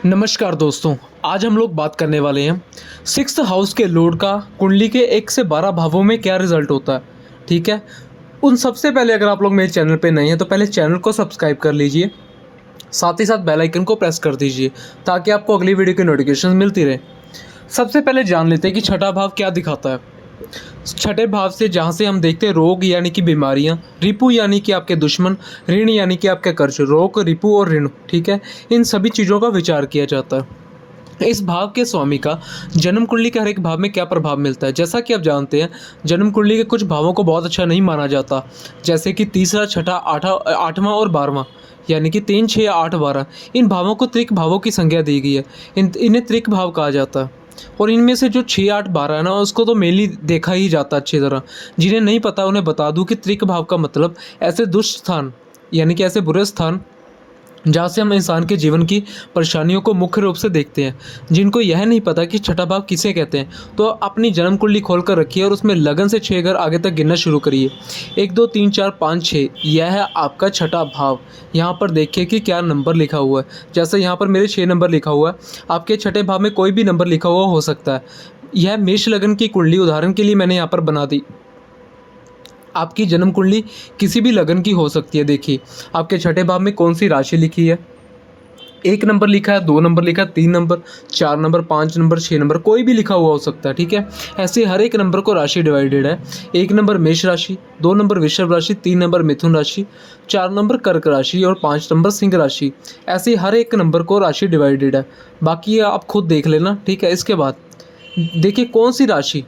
नमस्कार दोस्तों, आज हम लोग बात करने वाले हैं सिक्स्थ हाउस के लॉर्ड का कुंडली के 1 से 12 भावों में क्या रिजल्ट होता है। ठीक है, उन सबसे पहले अगर आप लोग मेरे चैनल पे नए हैं तो पहले चैनल को सब्सक्राइब कर लीजिए, साथ ही साथ बेल आइकन को प्रेस कर दीजिए ताकि आपको अगली वीडियो की नोटिफिकेशन मिलती रहे। सबसे पहले जान लेते हैं कि छठा भाव क्या दिखाता है। छठे भाव से जहाँ से हम देखते हैं रोग यानी कि बीमारियाँ, रिपु यानी कि आपके दुश्मन, ऋण यानी कि आपके कर्ज, रोग, रिपु और ऋण। ठीक है, इन सभी चीज़ों का विचार किया जाता है। इस भाव के स्वामी का जन्म कुंडली के हर एक भाव में क्या प्रभाव मिलता है। जैसा कि आप जानते हैं, जन्म कुंडली के कुछ भावों को बहुत अच्छा नहीं माना जाता, जैसे कि तीसरा, छठा, आठवां और 12वां, यानी कि 3, 6, 8, 12। इन भावों को त्रिक भावों की संज्ञा दी गई है। इन्हें त्रिक भाव कहा जाता है। और इनमें से जो 6, 8, 12 है ना, उसको तो मेनली देखा ही जाता है अच्छी तरह। जिन्हें नहीं पता उन्हें बता दूं कि त्रिक भाव का मतलब ऐसे दुष्ट स्थान यानी कि ऐसे बुरे स्थान जहाँ से हम इंसान के जीवन की परेशानियों को मुख्य रूप से देखते हैं। जिनको यह नहीं पता कि छठा भाव किसे कहते हैं, तो अपनी जन्म कुंडली खोल कर रखिए और उसमें लगन से 6 घर आगे तक गिनना शुरू करिए। 1, 2, 3, 4, 5, 6, यह है आपका छठा भाव। यहाँ पर देखिए कि क्या नंबर लिखा हुआ है। जैसे यहाँ पर मेरे 6 नंबर लिखा हुआ है, आपके छठे भाव में कोई भी नंबर लिखा हुआ हो सकता है। यह मेष लगन की कुंडली उदाहरण के लिए मैंने यहाँ पर बना दी। आपकी जन्म कुंडली किसी भी लगन की हो सकती है। देखिए आपके छठे भाव में कौन सी राशि लिखी है। 1 नंबर लिखा है, 2 नंबर लिखा है, 3 नंबर, 4 नंबर, 5 नंबर, 6 नंबर, कोई भी लिखा हुआ हो सकता है। ठीक है, ऐसे हर एक नंबर को राशि डिवाइडेड है। 1 नंबर मेष राशि, 2 नंबर वृषभ राशि, 3 नंबर मिथुन राशि, 4 नंबर कर्क राशि और 5 नंबर सिंह राशि। ऐसे हर एक नंबर को राशि डिवाइडेड है। बाकी आप खुद देख लेना। ठीक है, इसके बाद देखिए कौन सी राशि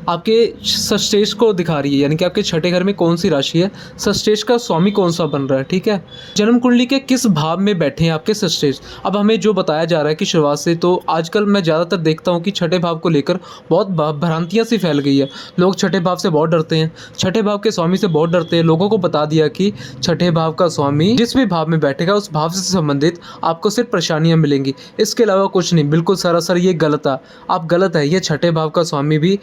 आपके षष्ठेश को दिखा रही है, यानी कि आपके छठे घर में कौन सी राशि है, षष्ठेश का स्वामी कौन सा बन रहा है। ठीक है, जन्म कुंडली के किस भाव में बैठे हैं आपके षष्ठेश। अब हमें जो बताया जा रहा है कि शुरुआत से, तो आजकल मैं ज़्यादातर देखता हूँ कि छठे भाव को लेकर बहुत भ्रांतियाँ सी फैल गई है। लोग छठे भाव से बहुत डरते हैं, छठे भाव के स्वामी से बहुत डरते हैं। लोगों को बता दिया कि छठे भाव का स्वामी जिस भी भाव में बैठेगा उस भाव से संबंधित आपको सिर्फ परेशानियाँ मिलेंगी, इसके अलावा कुछ नहीं। बिल्कुल सरासर ये गलत है, आप गलत है। ये छठे भाव का स्वामी भी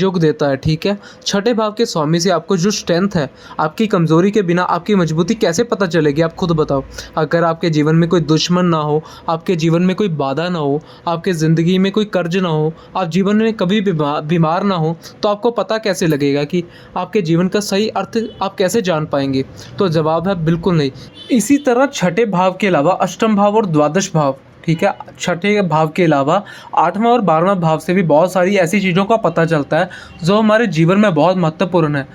योग देता है। ठीक है, छठे भाव के स्वामी से आपको जो स्ट्रेंथ है, आपकी कमजोरी के बिना आपकी मजबूती कैसे पता चलेगी, आप खुद बताओ। अगर आपके जीवन में कोई दुश्मन ना हो, आपके जीवन में कोई बाधा ना हो, आपके ज़िंदगी में कोई कर्ज ना हो, आप जीवन में कभी बीमार ना हो, तो आपको पता कैसे लगेगा कि आपके जीवन का सही अर्थ आप कैसे जान पाएंगे। तो जवाब है बिल्कुल नहीं। इसी तरह छठे भाव के अलावा अष्टम भाव और द्वादश भाव, ठीक है, छठे भाव के अलावा 8वां और 12वां भाव से भी बहुत सारी ऐसी चीज़ों का पता चलता है जो हमारे जीवन में बहुत महत्वपूर्ण है।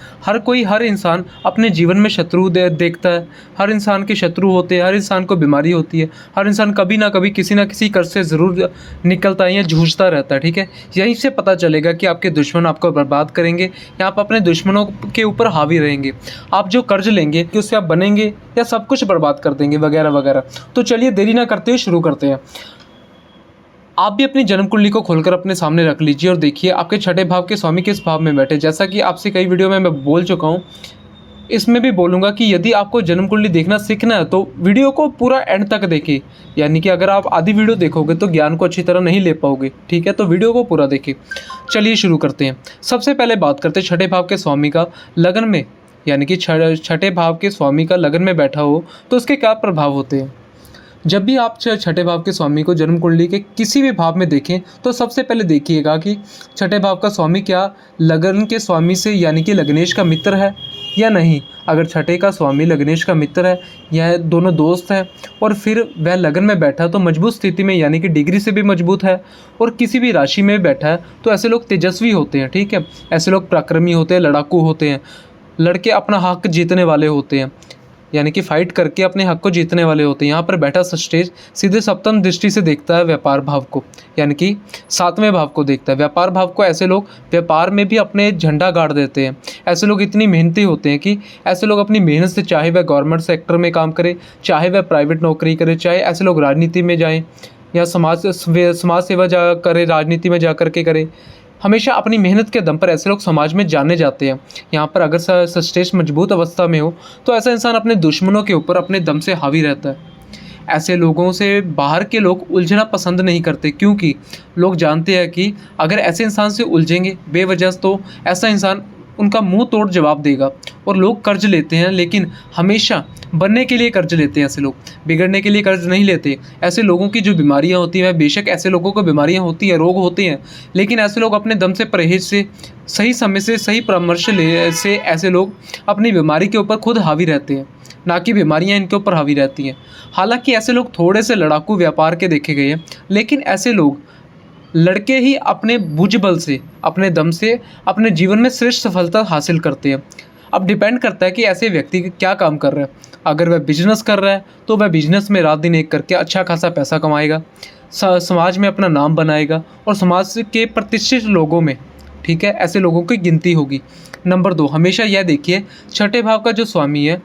हर इंसान अपने जीवन में शत्रु देखता है। हर इंसान के शत्रु होते हैं, हर इंसान को बीमारी होती है, हर इंसान कभी ना कभी किसी ना किसी कर्ज से ज़रूर निकलता है या जूझता रहता है। ठीक है, यहीं से पता चलेगा कि आपके दुश्मन आपको बर्बाद करेंगे या आप अपने दुश्मनों के ऊपर हावी रहेंगे। आप जो कर्ज लेंगे कि उससे आप बनेंगे या सब कुछ बर्बाद कर देंगे, वगैरह वगैरह। तो चलिए देरी ना करते हुए शुरू करते हैं। आप भी अपनी जन्म कुंडली को खोलकर अपने सामने रख लीजिए और देखिए आपके छठे भाव के स्वामी किस भाव में बैठे। जैसा कि आपसे कई वीडियो में मैं बोल चुका हूँ, इसमें भी बोलूँगा कि यदि आपको जन्म कुंडली देखना सीखना है तो वीडियो को पूरा एंड तक देखिए। यानी कि अगर आप आधी वीडियो देखोगे तो ज्ञान को अच्छी तरह नहीं ले पाओगे। ठीक है, तो वीडियो को पूरा देखिए। चलिए शुरू करते हैं। सबसे पहले बात करते हैं छठे भाव के स्वामी का लगन में, यानी कि छठे भाव के स्वामी का लगन में बैठा हो तो उसके क्या प्रभाव होते हैं। जब भी आप छठे भाव के स्वामी को जन्म कुंडली के किसी भी भाव में देखें तो सबसे पहले देखिएगा कि छठे भाव का स्वामी क्या लगन के स्वामी से यानी कि लग्नेश का मित्र है या नहीं। अगर छठे का स्वामी लग्नेश का मित्र है, यह दोनों दोस्त हैं और फिर वह लगन में बैठा तो मजबूत स्थिति में, यानी कि डिग्री से भी मजबूत है और किसी भी राशि में बैठा है, तो ऐसे लोग तेजस्वी होते हैं। ठीक है, ऐसे लोग पराक्रमी होते हैं, लड़ाकू होते हैं, लड़के अपना हक जीतने वाले होते हैं, यानी कि फाइट करके अपने हक को जीतने वाले होते हैं। यहाँ पर बैठा षष्ठेश सीधे सप्तम दृष्टि से देखता है व्यापार भाव को, यानी कि 7वें भाव को देखता है। व्यापार भाव को ऐसे लोग व्यापार में भी अपने झंडा गाड़ देते हैं। ऐसे लोग इतनी मेहनती होते हैं कि ऐसे लोग अपनी मेहनत से, चाहे वह गवर्नमेंट सेक्टर में काम करे, चाहे वह प्राइवेट नौकरी करे, चाहे ऐसे लोग राजनीति में जाएँ या समाज सेवा जा करे, राजनीति में जा कर के करे, हमेशा अपनी मेहनत के दम पर ऐसे लोग समाज में जाने जाते हैं। यहाँ पर अगर षष्ठेश मजबूत अवस्था में हो तो ऐसा इंसान अपने दुश्मनों के ऊपर अपने दम से हावी रहता है। ऐसे लोगों से बाहर के लोग उलझना पसंद नहीं करते, क्योंकि लोग जानते हैं कि अगर ऐसे इंसान से उलझेंगे बेवजह तो ऐसा इंसान उनका मुंह तोड़ जवाब देगा। और लोग कर्ज लेते हैं, लेकिन हमेशा बनने के लिए कर्ज लेते हैं ऐसे लोग, बिगड़ने के लिए कर्ज नहीं लेते। ऐसे लोगों की जो बीमारियां होती हैं, बेशक ऐसे लोगों को बीमारियां होती हैं, रोग होते हैं, लेकिन ऐसे लोग अपने दम से, परहेज से, सही समय से सही परामर्श ले से ऐसे लोग अपनी बीमारी के ऊपर खुद हावी रहते हैं, ना कि बीमारियां इनके ऊपर हावी रहती हैं। हालांकि ऐसे लोग थोड़े से लड़ाकू व्यापार के देखे गए हैं, लेकिन ऐसे लोग लड़के ही अपने भुजबल से, अपने दम से अपने जीवन में श्रेष्ठ सफलता हासिल करते हैं। अब डिपेंड करता है कि ऐसे व्यक्ति क्या काम कर रहा है। अगर वह बिजनेस कर रहा है तो वह बिजनेस में रात दिन एक करके अच्छा खासा पैसा कमाएगा, समाज में अपना नाम बनाएगा और समाज के प्रतिष्ठित लोगों में, ठीक है, ऐसे लोगों की गिनती होगी। नंबर 2, हमेशा यह देखिए छठे भाव का जो स्वामी है,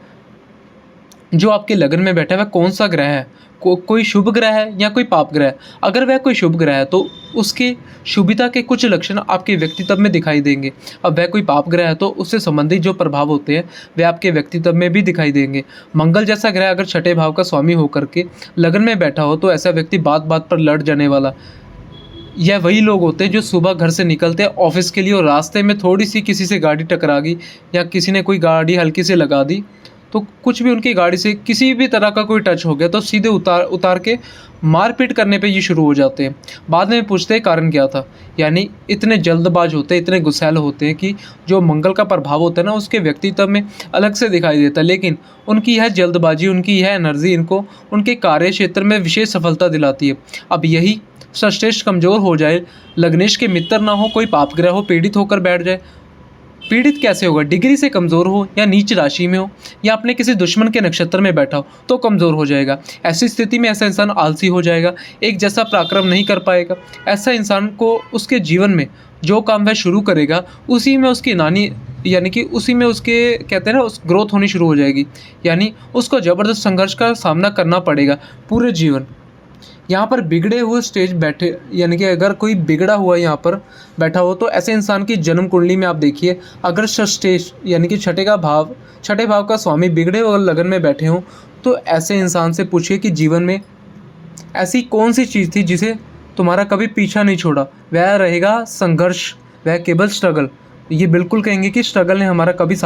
जो आपके लगन में बैठा है, वह कौन सा ग्रह है। कोई शुभ ग्रह है या कोई पाप ग्रह है। अगर वह कोई शुभ ग्रह है तो उसके शुभिता के कुछ लक्षण आपके व्यक्तित्व में दिखाई देंगे। अब वह कोई पाप ग्रह है तो उससे संबंधित जो प्रभाव होते हैं वे आपके व्यक्तित्व में भी दिखाई देंगे। मंगल जैसा ग्रह अगर छठे भाव का स्वामी होकर के लगन में बैठा हो तो ऐसा व्यक्ति बात बात पर लड़ जाने वाला। यह वही लोग होते हैं जो सुबह घर से निकलते हैं ऑफिस के लिए और रास्ते में थोड़ी सी किसी से गाड़ी टकरा गई या किसी ने कोई गाड़ी हल्की से लगा दी, तो कुछ भी उनकी गाड़ी से किसी भी तरह का कोई टच हो गया तो सीधे उतार के मारपीट करने पे ये शुरू हो जाते हैं। बाद में पूछते हैं कारण क्या था। यानी इतने जल्दबाज होते हैं, इतने गुस्सैल होते हैं कि जो मंगल का प्रभाव होता है ना उसके व्यक्तित्व में अलग से दिखाई देता है, लेकिन उनकी यह जल्दबाजी, उनकी यह एनर्जी इनको उनके कार्य क्षेत्र में विशेष सफलता दिलाती है। अब यही सर्वश्रेष्ठ कमज़ोर हो जाए, लग्नेश के मित्र ना हो, कोई पाप ग्रह हो, पीड़ित होकर बैठ जाए। पीड़ित कैसे होगा? डिग्री से कमज़ोर हो या नीच राशि में हो या अपने किसी दुश्मन के नक्षत्र में बैठा हो तो कमज़ोर हो जाएगा। ऐसी स्थिति में ऐसा इंसान आलसी हो जाएगा, एक जैसा पराक्रम नहीं कर पाएगा। ऐसा इंसान को उसके जीवन में जो काम वह शुरू करेगा उसी में उसकी यानी कि उसी में उसके कहते हैं ना उस ग्रोथ होनी शुरू हो जाएगी। यानी उसको ज़बरदस्त संघर्ष का सामना करना पड़ेगा पूरे जीवन। यहाँ पर बिगड़े हुए स्टेज बैठे, यानी कि अगर कोई बिगड़ा हुआ यहाँ पर बैठा हो तो ऐसे इंसान की जन्म कुंडली में आप देखिए, अगर स्टेज यानी कि छठे भाव का स्वामी बिगड़े हुए लगन में बैठे हों तो ऐसे इंसान से पूछिए कि जीवन में ऐसी कौन सी चीज़ थी जिसे तुम्हारा कभी पीछा नहीं छोड़ा। वह रहेगा संघर्ष, वह केवल स्ट्रगल। ये बिल्कुल कहेंगे कि स्ट्रगल ने हमारा कभी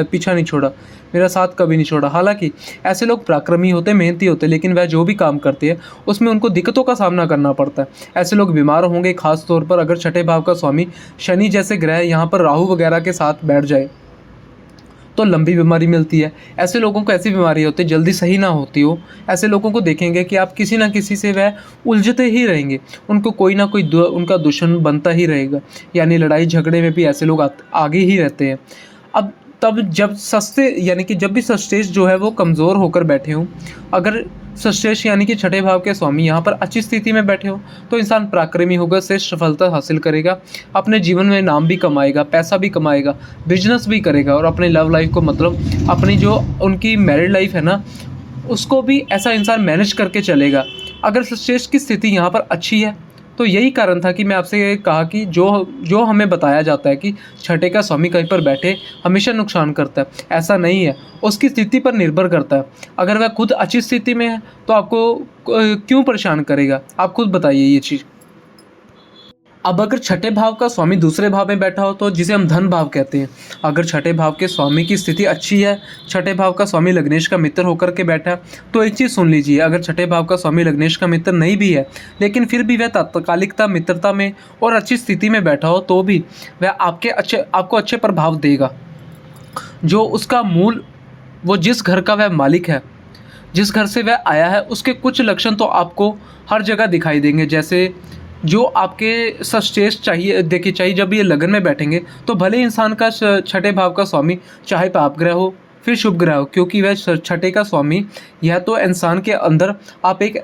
पीछा नहीं छोड़ा, मेरा साथ कभी नहीं छोड़ा। हालांकि ऐसे लोग पराक्रमी होते, मेहनती होते, लेकिन वह जो भी काम करते हैं उसमें उनको दिक्कतों का सामना करना पड़ता है। ऐसे लोग बीमार होंगे, खास तौर पर अगर छठे भाव का स्वामी शनि जैसे ग्रह यहाँ पर राहु वगैरह के साथ बैठ जाए तो लंबी बीमारी मिलती है। ऐसे लोगों को ऐसी बीमारी होती है जल्दी सही ना होती हो। ऐसे लोगों को देखेंगे कि आप किसी ना किसी से वह उलझते ही रहेंगे, उनको कोई ना कोई उनका दुश्मन बनता ही रहेगा। यानी लड़ाई झगड़े में भी ऐसे लोग आगे ही रहते हैं। अब तब जब भी सस्टेज जो है वो कमज़ोर होकर बैठे हों, अगर सस्टेज यानी कि छठे भाव के स्वामी यहाँ पर अच्छी स्थिति में बैठे हो तो इंसान पराक्रमी होगा, श्रेष्ठ सफलता हासिल करेगा, अपने जीवन में नाम भी कमाएगा, पैसा भी कमाएगा, बिजनेस भी करेगा और अपने लव लाइफ को, मतलब अपनी जो उनकी मैरिड लाइफ है ना उसको भी ऐसा इंसान मैनेज करके चलेगा। अगर सस्टेज की स्थिति यहाँ पर अच्छी है तो यही कारण था कि मैं आपसे कहा कि जो हमें बताया जाता है कि छठे का स्वामी कहीं पर बैठे हमेशा नुकसान करता है, ऐसा नहीं है। उसकी स्थिति पर निर्भर करता है। अगर वह खुद अच्छी स्थिति में है तो आपको क्यों परेशान करेगा? आप खुद बताइए ये चीज़। अब अगर छठे भाव का स्वामी दूसरे भाव में बैठा हो तो जिसे हम धन भाव कहते हैं, अगर छठे भाव के स्वामी की स्थिति अच्छी है, छठे भाव का स्वामी लग्नेश का मित्र होकर के बैठा है, तो एक चीज़ सुन लीजिए, अगर छठे भाव का स्वामी लग्नेश का मित्र नहीं भी है लेकिन फिर भी वह तात्कालिकता मित्रता में और अच्छी स्थिति में बैठा हो तो भी वह आपको अच्छे प्रभाव देगा। जो उसका मूल, वो जिस घर का वह मालिक है, जिस घर से वह आया है, उसके कुछ लक्षण तो आपको हर जगह दिखाई देंगे। जैसे जो आपके सस्टेज चाहिए जब ये लगन में बैठेंगे तो भले इंसान का छठे भाव का स्वामी चाहे पाप ग्रह हो फिर शुभ ग्रह हो, क्योंकि वह छठे का स्वामी यह तो इंसान के अंदर आप एक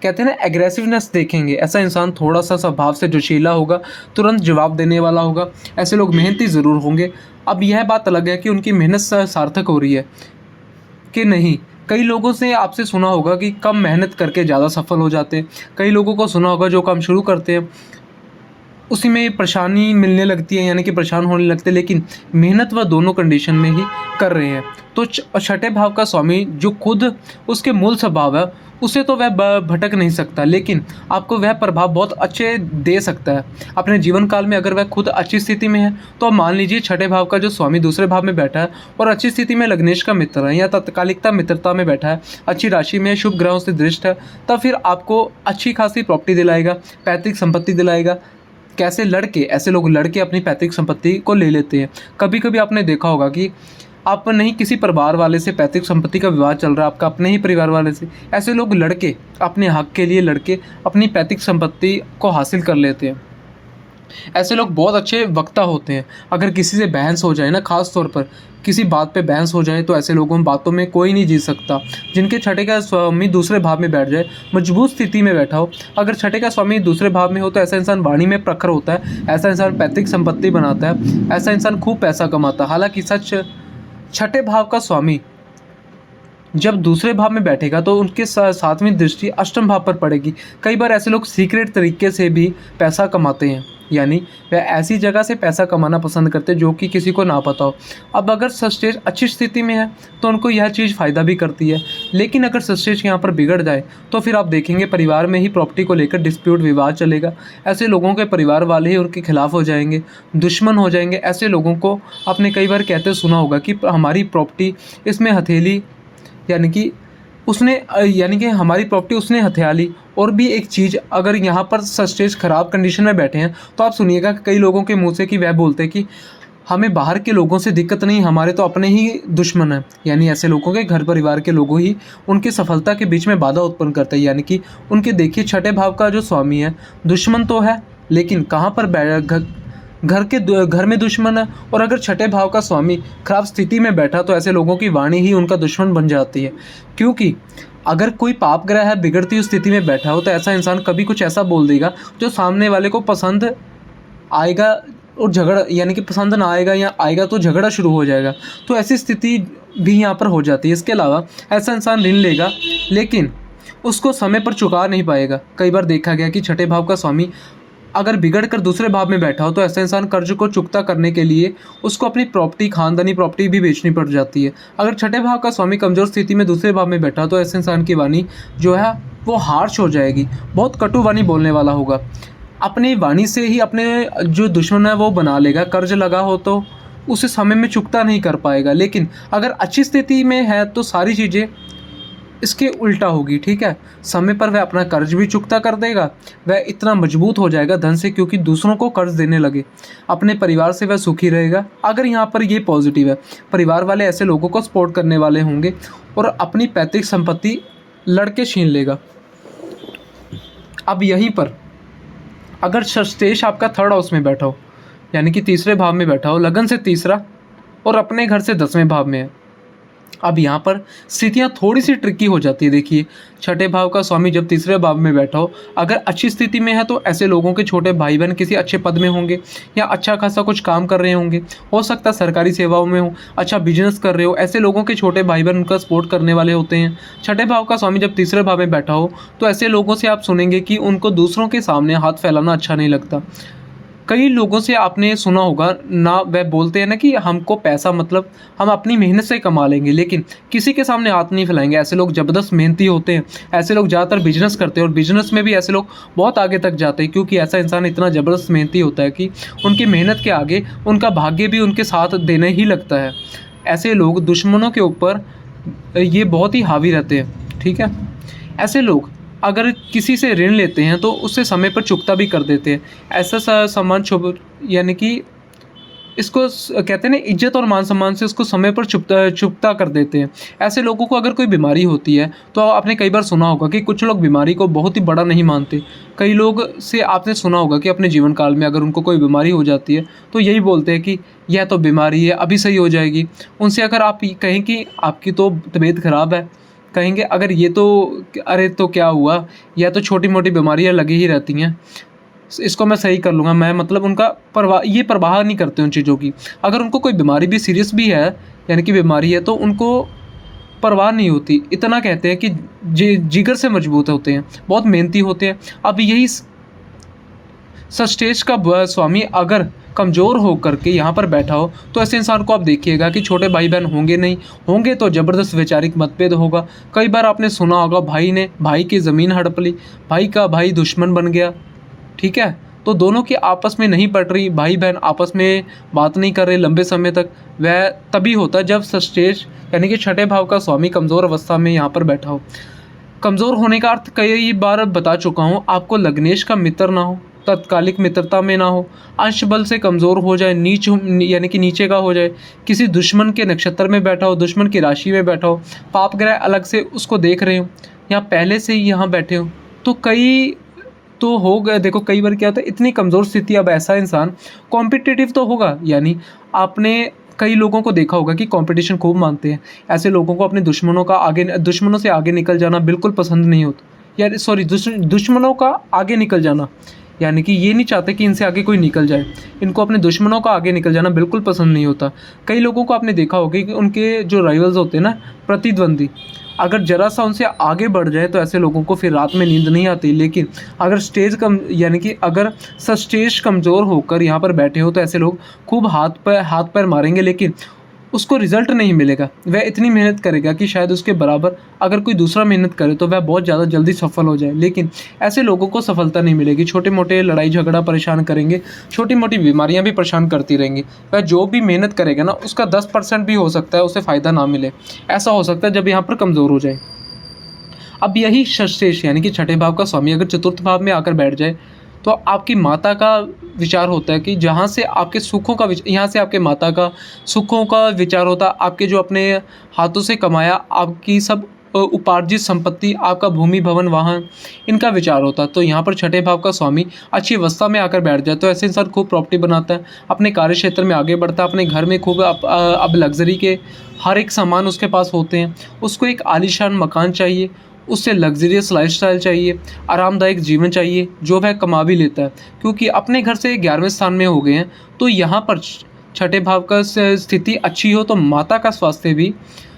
कहते हैं ना एग्रेसिवनेस देखेंगे। ऐसा इंसान थोड़ा सा स्वभाव से जोशीला होगा, तुरंत जवाब देने वाला होगा। ऐसे लोग मेहनती ज़रूर होंगे। अब यह बात अलग है कि उनकी मेहनत सार्थक हो रही है कि नहीं। कई लोगों से आपसे सुना होगा कि कम मेहनत करके ज़्यादा सफल हो जाते हैं। कई लोगों को सुना होगा जो काम शुरू करते हैं उसी में परेशानी मिलने लगती है, यानी कि परेशान होने लगते हैं, लेकिन मेहनत वह दोनों कंडीशन में ही कर रहे हैं। तो छठे भाव का स्वामी जो खुद उसके मूल स्वभाव है, उसे तो वह भटक नहीं सकता, लेकिन आपको वह प्रभाव बहुत अच्छे दे सकता है अपने जीवन काल में। अगर वह खुद अच्छी स्थिति में है तो मान लीजिए छठे भाव का जो स्वामी दूसरे भाव में बैठा है और अच्छी स्थिति में लग्नेश का मित्र है या तत्कालिकता मित्रता में बैठा है, अच्छी राशि में शुभ ग्रहों से दृष्ट है, तब फिर आपको अच्छी खासी प्रॉपर्टी दिलाएगा, पैतृक संपत्ति दिलाएगा। कैसे लड़के, ऐसे लोग लड़के अपनी पैतृक संपत्ति को ले लेते हैं। कभी कभी आपने देखा होगा कि आप नहीं किसी परिवार वाले से पैतृक संपत्ति का विवाद चल रहा है, आपका अपने ही परिवार वाले से, ऐसे लोग लड़के अपने हक के लिए लड़के अपनी पैतृक संपत्ति को हासिल कर लेते हैं। ऐसे लोग बहुत अच्छे वक्ता होते हैं। अगर किसी से बहस हो जाए ना, ख़ास तौर पर किसी बात पे बहस हो जाए, तो ऐसे लोगों बातों में कोई नहीं जीत सकता। जिनके छठे का स्वामी दूसरे भाव में बैठ जाए, मजबूत स्थिति में बैठा हो, अगर छठे का स्वामी दूसरे भाव में हो तो ऐसा इंसान वाणी में प्रखर होता है, ऐसा इंसान पैतृक संपत्ति बनाता है, ऐसा इंसान खूब पैसा कमाता है। हालांकि सच छठे भाव का स्वामी जब दूसरे भाव में बैठेगा तो उनके सातवीं दृष्टि अष्टम भाव पर पड़ेगी। कई बार ऐसे लोग सीक्रेट तरीके से भी पैसा कमाते हैं, यानी वह ऐसी जगह से पैसा कमाना पसंद करते हैं जो कि किसी को ना पता हो। अब अगर सस्टेज अच्छी स्थिति में है तो उनको यह चीज़ फ़ायदा भी करती है, लेकिन अगर सस्टेज यहाँ पर बिगड़ जाए तो फिर आप देखेंगे परिवार में ही प्रॉपर्टी को लेकर डिस्प्यूट, विवाद चलेगा। ऐसे लोगों के परिवार वाले ही उनके खिलाफ हो जाएंगे, दुश्मन हो जाएंगे। ऐसे लोगों को आपने कई बार कहते सुना होगा कि हमारी प्रॉपर्टी इसमें हथेली, यानी कि हमारी प्रॉपर्टी उसने हथिया ली। और भी एक चीज़, अगर यहाँ पर सस्टेज ख़राब कंडीशन में बैठे हैं तो आप सुनिएगा कई लोगों के मुंह से कि वह बोलते हैं कि हमें बाहर के लोगों से दिक्कत नहीं, हमारे तो अपने ही दुश्मन हैं। यानी ऐसे लोगों के घर परिवार के लोगों ही उनकी सफलता के बीच में बाधा उत्पन्न करते हैं। यानी कि उनके देखिए छठे भाव का जो स्वामी है दुश्मन तो है, लेकिन कहाँ पर घर में दुश्मन है। और अगर छठे भाव का स्वामी खराब स्थिति में बैठा तो ऐसे लोगों की वाणी ही उनका दुश्मन बन जाती है। क्योंकि अगर कोई पाप ग्रह है बिगड़ती हुई स्थिति में बैठा हो तो ऐसा इंसान कभी कुछ ऐसा बोल देगा जो सामने वाले को पसंद आएगा और झगड़ा, यानी कि पसंद ना आएगा या आएगा तो झगड़ा शुरू हो जाएगा। तो ऐसी स्थिति भी यहाँ पर हो जाती है। इसके अलावा ऐसा इंसान ऋण लेगा लेकिन उसको समय पर चुका नहीं पाएगा। कई बार देखा गया कि छठे भाव का स्वामी अगर बिगड़ कर दूसरे भाव में बैठा हो तो ऐसा इंसान कर्ज को चुकता करने के लिए उसको अपनी प्रॉपर्टी, खानदानी प्रॉपर्टी भी बेचनी पड़ जाती है। अगर छठे भाव का स्वामी कमज़ोर स्थिति में दूसरे भाव में बैठा हो तो ऐसे इंसान की वाणी जो है वो हार्श हो जाएगी, बहुत कटु वाणी बोलने वाला होगा। अपनी वाणी से ही अपने जो दुश्मन है वो बना लेगा। कर्ज लगा हो तो उसे समय में चुकता नहीं कर पाएगा, लेकिन अगर अच्छी स्थिति में है तो सारी चीज़ें इसके उल्टा होगी। ठीक है, समय पर वह अपना कर्ज भी चुकता कर देगा, वह इतना मजबूत हो जाएगा धन से क्योंकि दूसरों को कर्ज देने लगे, अपने परिवार से वह सुखी रहेगा। अगर यहाँ पर ये पॉजिटिव है, परिवार वाले ऐसे लोगों को सपोर्ट करने वाले होंगे और अपनी पैतृक संपत्ति लड़के छीन लेगा। अब यहीं पर अगर षष्ठेश आपका थर्ड हाउस में बैठा हो, यानी कि तीसरे भाव में बैठा हो, लगन से तीसरा और अपने घर से 10वें भाव में है, अब यहाँ पर स्थितियाँ थोड़ी सी ट्रिकी हो जाती है। देखिए छठे भाव का स्वामी जब तीसरे भाव में बैठा हो, अगर अच्छी स्थिति में है तो ऐसे लोगों के छोटे भाई बहन किसी अच्छे पद में होंगे या अच्छा खासा कुछ काम कर रहे होंगे, हो सकता है सरकारी सेवाओं में हो, अच्छा बिजनेस कर रहे हो, ऐसे लोगों के छोटे भाई बहन उनका सपोर्ट करने वाले होते हैं। छठे भाव का स्वामी जब तीसरे भाव में बैठा हो तो ऐसे लोगों से आप सुनेंगे कि उनको दूसरों के सामने हाथ फैलाना अच्छा नहीं लगता। कई लोगों से आपने सुना होगा ना, वह बोलते हैं ना कि हमको पैसा मतलब हम अपनी मेहनत से कमा लेंगे, लेकिन किसी के सामने हाथ नहीं फैलाएंगे। ऐसे लोग ज़बरदस्त मेहनती होते हैं। ऐसे लोग ज़्यादातर बिजनेस करते हैं और बिजनेस में भी ऐसे लोग बहुत आगे तक जाते हैं, क्योंकि ऐसा इंसान इतना ज़बरदस्त मेहनती होता है कि उनकी मेहनत के आगे उनका भाग्य भी उनके साथ देने ही लगता है। ऐसे लोग दुश्मनों के ऊपर ये बहुत ही हावी रहते हैं। ठीक है, ऐसे लोग अगर किसी से ऋण लेते हैं तो उससे समय पर चुकता भी कर देते हैं। ऐसा सम्मान यानी कि इसको कहते हैं ना, इज्जत और मान सम्मान से उसको समय पर चुकता कर देते हैं। ऐसे लोगों को अगर कोई बीमारी होती है तो आपने कई बार सुना होगा कि कुछ लोग बीमारी को बहुत ही बड़ा नहीं मानते। कई लोग से आपने सुना होगा कि अपने जीवन काल में अगर उनको कोई बीमारी हो जाती है तो यही बोलते हैं कि यह तो बीमारी है, अभी सही हो जाएगी। उनसे अगर आप कहें कि आपकी तो तबीयत ख़राब है, कहेंगे अगर ये तो अरे तो क्या हुआ, यह तो छोटी मोटी बीमारियाँ लगी ही रहती हैं, इसको मैं सही कर लूँगा। मैं मतलब उनका परवाह नहीं करते उन चीज़ों की। अगर उनको कोई बीमारी भी सीरियस भी है, यानी कि बीमारी है, तो उनको परवाह नहीं होती। इतना कहते हैं कि जिगर से मजबूत होते हैं, बहुत मेहनती होते हैं। अब यही सस्टेज का स्वामी अगर कमज़ोर होकर के यहाँ पर बैठा हो तो ऐसे इंसान को आप देखिएगा कि छोटे भाई बहन होंगे नहीं, होंगे तो ज़बरदस्त वैचारिक मतभेद होगा। कई बार आपने सुना होगा भाई ने भाई की ज़मीन हड़प ली, भाई का भाई दुश्मन बन गया, ठीक है। तो दोनों की आपस में नहीं पट रही, भाई बहन आपस में बात नहीं कर रहे लंबे समय तक, वह तभी होता है जब सस्टेज यानी कि छठे भाव का स्वामी कमज़ोर अवस्था में यहाँ पर बैठा हो। कमज़ोर होने का अर्थ कई बार बता चुका हूँ आपको, लग्नेश का मित्र ना हो, तत्कालिक मित्रता में ना हो, अंश बल से कमज़ोर हो जाए, नीच यानी कि नीचे का हो जाए, किसी दुश्मन के नक्षत्र में बैठा हो, दुश्मन की राशि में बैठा हो, पाप ग्रह अलग से उसको देख रहे हो या पहले से ही यहाँ बैठे हो, तो कई तो हो गए। देखो कई बार क्या होता है, इतनी कमज़ोर स्थिति, अब ऐसा इंसान कॉम्पिटिटिव तो होगा, यानी आपने कई लोगों को देखा होगा कि कंपटीशन खूब मानते हैं। ऐसे लोगों को अपने दुश्मनों से आगे निकल जाना बिल्कुल पसंद नहीं होता, यार सॉरी दुश्मनों का आगे निकल जाना, यानी कि ये नहीं चाहते कि इनसे आगे कोई निकल जाए, इनको अपने दुश्मनों का आगे निकल जाना बिल्कुल पसंद नहीं होता। कई लोगों को आपने देखा होगा कि उनके जो राइवल्स होते हैं ना, प्रतिद्वंदी, अगर ज़रा सा उनसे आगे बढ़ जाए तो ऐसे लोगों को फिर रात में नींद नहीं आती। लेकिन अगर यानी कि अगर स्टेज कमज़ोर होकर यहाँ पर बैठे हो तो ऐसे लोग खूब हाथ पैर मारेंगे, लेकिन उसको रिज़ल्ट नहीं मिलेगा। वह इतनी मेहनत करेगा कि शायद उसके बराबर अगर कोई दूसरा मेहनत करे तो वह बहुत ज़्यादा जल्दी सफल हो जाए, लेकिन ऐसे लोगों को सफलता नहीं मिलेगी। छोटे मोटे लड़ाई झगड़ा परेशान करेंगे, छोटी मोटी बीमारियां भी परेशान करती रहेंगी। वह जो भी मेहनत करेगा ना, उसका 10% भी हो सकता है उसे फ़ायदा ना मिले। ऐसा हो सकता है जब यहाँ पर कमज़ोर हो जाए। अब यही षष्ठेश यानी कि छठे भाव का स्वामी अगर चतुर्थ भाव में आकर बैठ जाए तो आपकी माता का विचार होता है कि जहाँ से आपके सुखों का यहाँ से आपके माता का सुखों का विचार होता है। आपके जो अपने हाथों से कमाया, आपकी सब उपार्जित संपत्ति, आपका भूमि भवन वाहन, इनका विचार होता है। तो यहाँ पर छठे भाव का स्वामी अच्छी अवस्था में आकर बैठ जाए तो ऐसे इंसान खूब प्रॉपर्टी बनाता है, अपने कार्य क्षेत्र में आगे बढ़ता है, अपने घर में खूब अब लग्जरी के हर एक सामान उसके पास होते हैं। उसको एक आलीशान मकान चाहिए, उससे लग्जरियस लाइफस्टाइल चाहिए, आरामदायक जीवन चाहिए, जो वह कमा भी लेता है। क्योंकि अपने घर से 11वें स्थान में हो गए हैं तो यहाँ पर छठे भाव का स्थिति अच्छी हो तो माता का स्वास्थ्य भी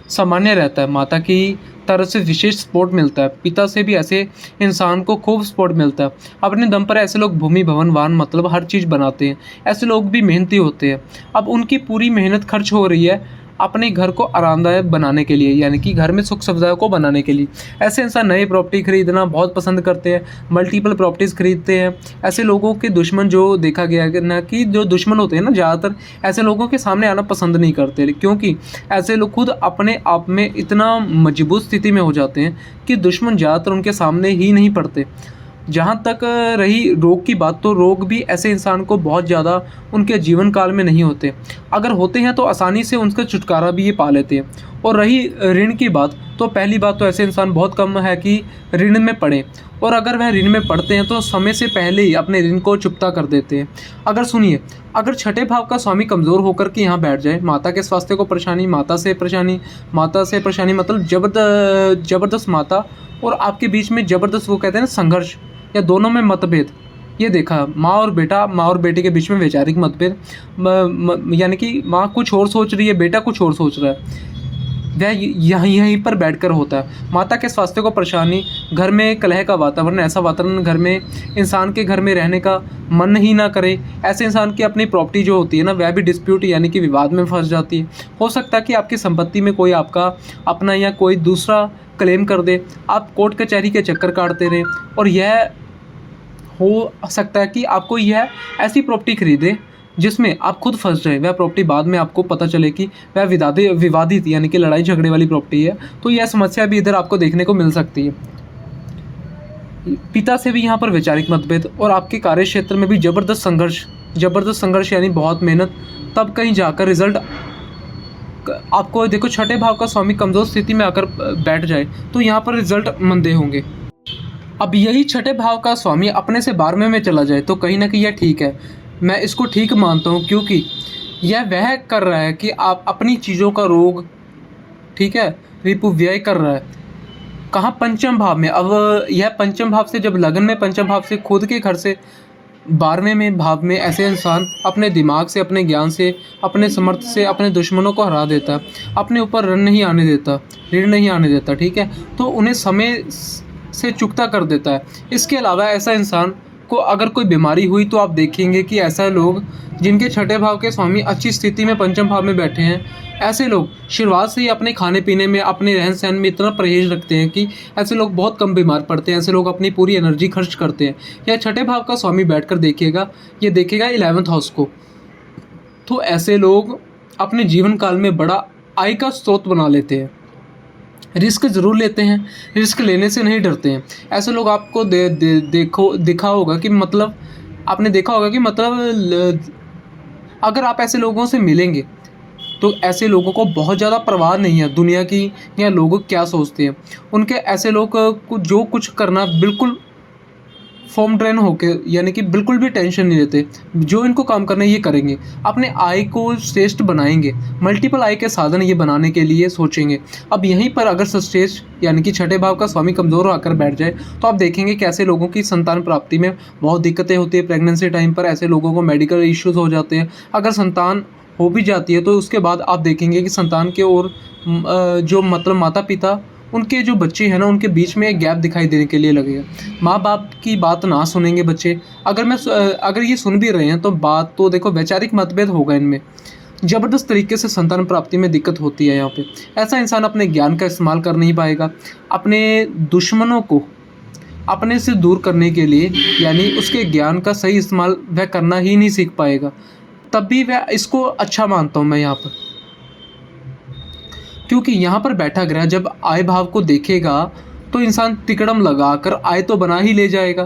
सामान्य रहता है, माता की तरफ से विशेष सपोर्ट मिलता है, पिता से भी ऐसे इंसान को खूब सपोर्ट मिलता है। अपने दम पर ऐसे लोग भूमि भवन वाहन मतलब हर चीज़ बनाते हैं। ऐसे लोग भी मेहनती होते हैं। अब उनकी पूरी मेहनत खर्च हो रही है अपने घर को आरामदायक बनाने के लिए, यानी कि घर में सुख सुविधाओं को बनाने के लिए। ऐसे इंसान नई प्रॉपर्टी खरीदना बहुत पसंद करते हैं, मल्टीपल प्रॉपर्टीज़ खरीदते हैं। ऐसे लोगों के दुश्मन जो देखा गया है ना, कि जो दुश्मन होते हैं ना, ज़्यादातर ऐसे लोगों के सामने आना पसंद नहीं करते, क्योंकि ऐसे लोग खुद अपने आप में इतना मजबूत स्थिति में हो जाते हैं कि दुश्मन ज़्यादातर उनके सामने ही नहीं पड़ते। जहाँ तक रही रोग की बात, तो रोग भी ऐसे इंसान को बहुत ज़्यादा उनके जीवन काल में नहीं होते। अगर होते हैं तो आसानी से उनका छुटकारा भी ये पा लेते हैं। और रही ऋण की बात, तो पहली बात तो ऐसे इंसान बहुत कम है कि ऋण में पड़े, और अगर वह ऋण में पड़ते हैं तो समय से पहले ही अपने ऋण को चुकता कर देते हैं। अगर सुनिए, अगर छठे भाव का स्वामी कमज़ोर होकर के यहाँ बैठ जाए, माता के स्वास्थ्य को परेशानी, माता से परेशानी मतलब ज़बरदस्त माता और आपके बीच में ज़बरदस्त, वो कहते हैं ना, संघर्ष, या दोनों में मतभेद। ये देखा माँ और बेटे के बीच में वैचारिक मतभेद, यानी कि माँ कुछ और सोच रही है, बेटा कुछ और सोच रहा है, वह यहीं पर बैठकर होता है। माता के स्वास्थ्य को परेशानी, घर में कलह का वातावरण, ऐसा वातावरण घर में इंसान के घर में रहने का मन ही ना करे। ऐसे इंसान की अपनी प्रॉपर्टी जो होती है ना, वह भी डिस्प्यूट यानी कि विवाद में फंस जाती है। हो सकता है कि आपकी संपत्ति में कोई आपका अपना या कोई दूसरा क्लेम कर दे, आप कोर्ट कचहरी के चक्कर काटते रहें, और यह हो सकता है कि आपको यह ऐसी प्रॉपर्टी खरीदे जिसमें आप खुद फंस जाए। वह प्रॉपर्टी बाद में आपको पता चले कि वह विवादित यानी कि लड़ाई झगड़े वाली प्रॉपर्टी है। तो यह समस्या भी इधर आपको देखने को मिल सकती है। पिता से भी यहाँ पर वैचारिक मतभेद, और आपके कार्य क्षेत्र में भी ज़बरदस्त संघर्ष यानी बहुत मेहनत, तब कहीं जाकर रिजल्ट आपको। देखो छठे भाव का स्वामी कमज़ोर स्थिति में आकर बैठ जाए तो यहाँ पर रिजल्ट मंदे होंगे। अब यही छठे भाव का स्वामी अपने से 12वें में चला जाए तो कहीं ना कहीं यह ठीक है, मैं इसको ठीक मानता हूँ, क्योंकि यह वह कर रहा है कि आप अपनी चीज़ों का रोग, ठीक है, रिपु व्यय कर रहा है। कहाँ? पंचम भाव में। अब यह पंचम भाव से, जब लगन में पंचम भाव से खुद के घर से 12वें में भाव में ऐसे इंसान अपने दिमाग से, अपने ज्ञान से, अपने समर्थ से अपने दुश्मनों को हरा देता है, अपने ऊपर ऋण नहीं आने देता, ठीक है, तो उन्हें समय से चुकता कर देता है। इसके अलावा ऐसा इंसान आपको अगर कोई बीमारी हुई तो आप देखेंगे कि ऐसा लोग जिनके छठे भाव के स्वामी अच्छी स्थिति में पंचम भाव में बैठे हैं, ऐसे लोग शुरुआत से ही अपने खाने पीने में, अपने रहन सहन में इतना परहेज रखते हैं कि ऐसे लोग बहुत कम बीमार पड़ते हैं। ऐसे लोग अपनी पूरी एनर्जी खर्च करते हैं। या छठे भाव का स्वामी बैठकर देखिएगा, ये देखेगा 11th हाउस को, तो ऐसे लोग अपने जीवन काल में बड़ा आय का स्रोत बना लेते हैं। रिस्क ज़रूर लेते हैं, रिस्क लेने से नहीं डरते हैं। ऐसे लोग आपको देखा होगा कि मतलब आपने देखा होगा कि अगर आप ऐसे लोगों से मिलेंगे तो ऐसे लोगों को बहुत ज़्यादा परवाह नहीं है दुनिया की या लोग क्या सोचते हैं। उनके ऐसे लोग को जो कुछ करना बिल्कुल फॉर्म ड्रेन होके, यानी कि बिल्कुल भी टेंशन नहीं लेते। जो इनको काम करना है ये करेंगे, अपने आय को श्रेष्ठ बनाएंगे, मल्टीपल आय के साधन ये बनाने के लिए सोचेंगे। अब यहीं पर अगर सश्रेष्ठ यानी कि छठे भाव का स्वामी कमज़ोर आकर बैठ जाए तो आप देखेंगे कि ऐसे लोगों की संतान प्राप्ति में बहुत दिक्कतें होती है। प्रेगनेंसी टाइम पर ऐसे लोगों को मेडिकल इश्यूज़ हो जाते हैं। अगर संतान हो भी जाती है तो उसके बाद आप देखेंगे कि संतान के और जो मतलब माता पिता उनके जो बच्चे हैं ना, उनके बीच में एक गैप दिखाई देने के लिए लगेगा। माँ बाप की बात ना सुनेंगे बच्चे। अगर ये सुन भी रहे हैं तो बात तो देखो, वैचारिक मतभेद होगा इनमें, ज़बरदस्त तरीके से संतान प्राप्ति में दिक्कत होती है यहाँ पे। ऐसा इंसान अपने ज्ञान का इस्तेमाल कर नहीं पाएगा। अपने दुश्मनों को अपने से दूर करने के लिए, यानी उसके ज्ञान का सही इस्तेमाल वह करना ही नहीं सीख पाएगा। तब भी वह इसको अच्छा मानता हूँ मैं यहाँ पर, क्योंकि यहाँ पर बैठा ग्रह जब आय भाव को देखेगा तो इंसान तिकड़म लगाकर आय तो बना ही ले जाएगा,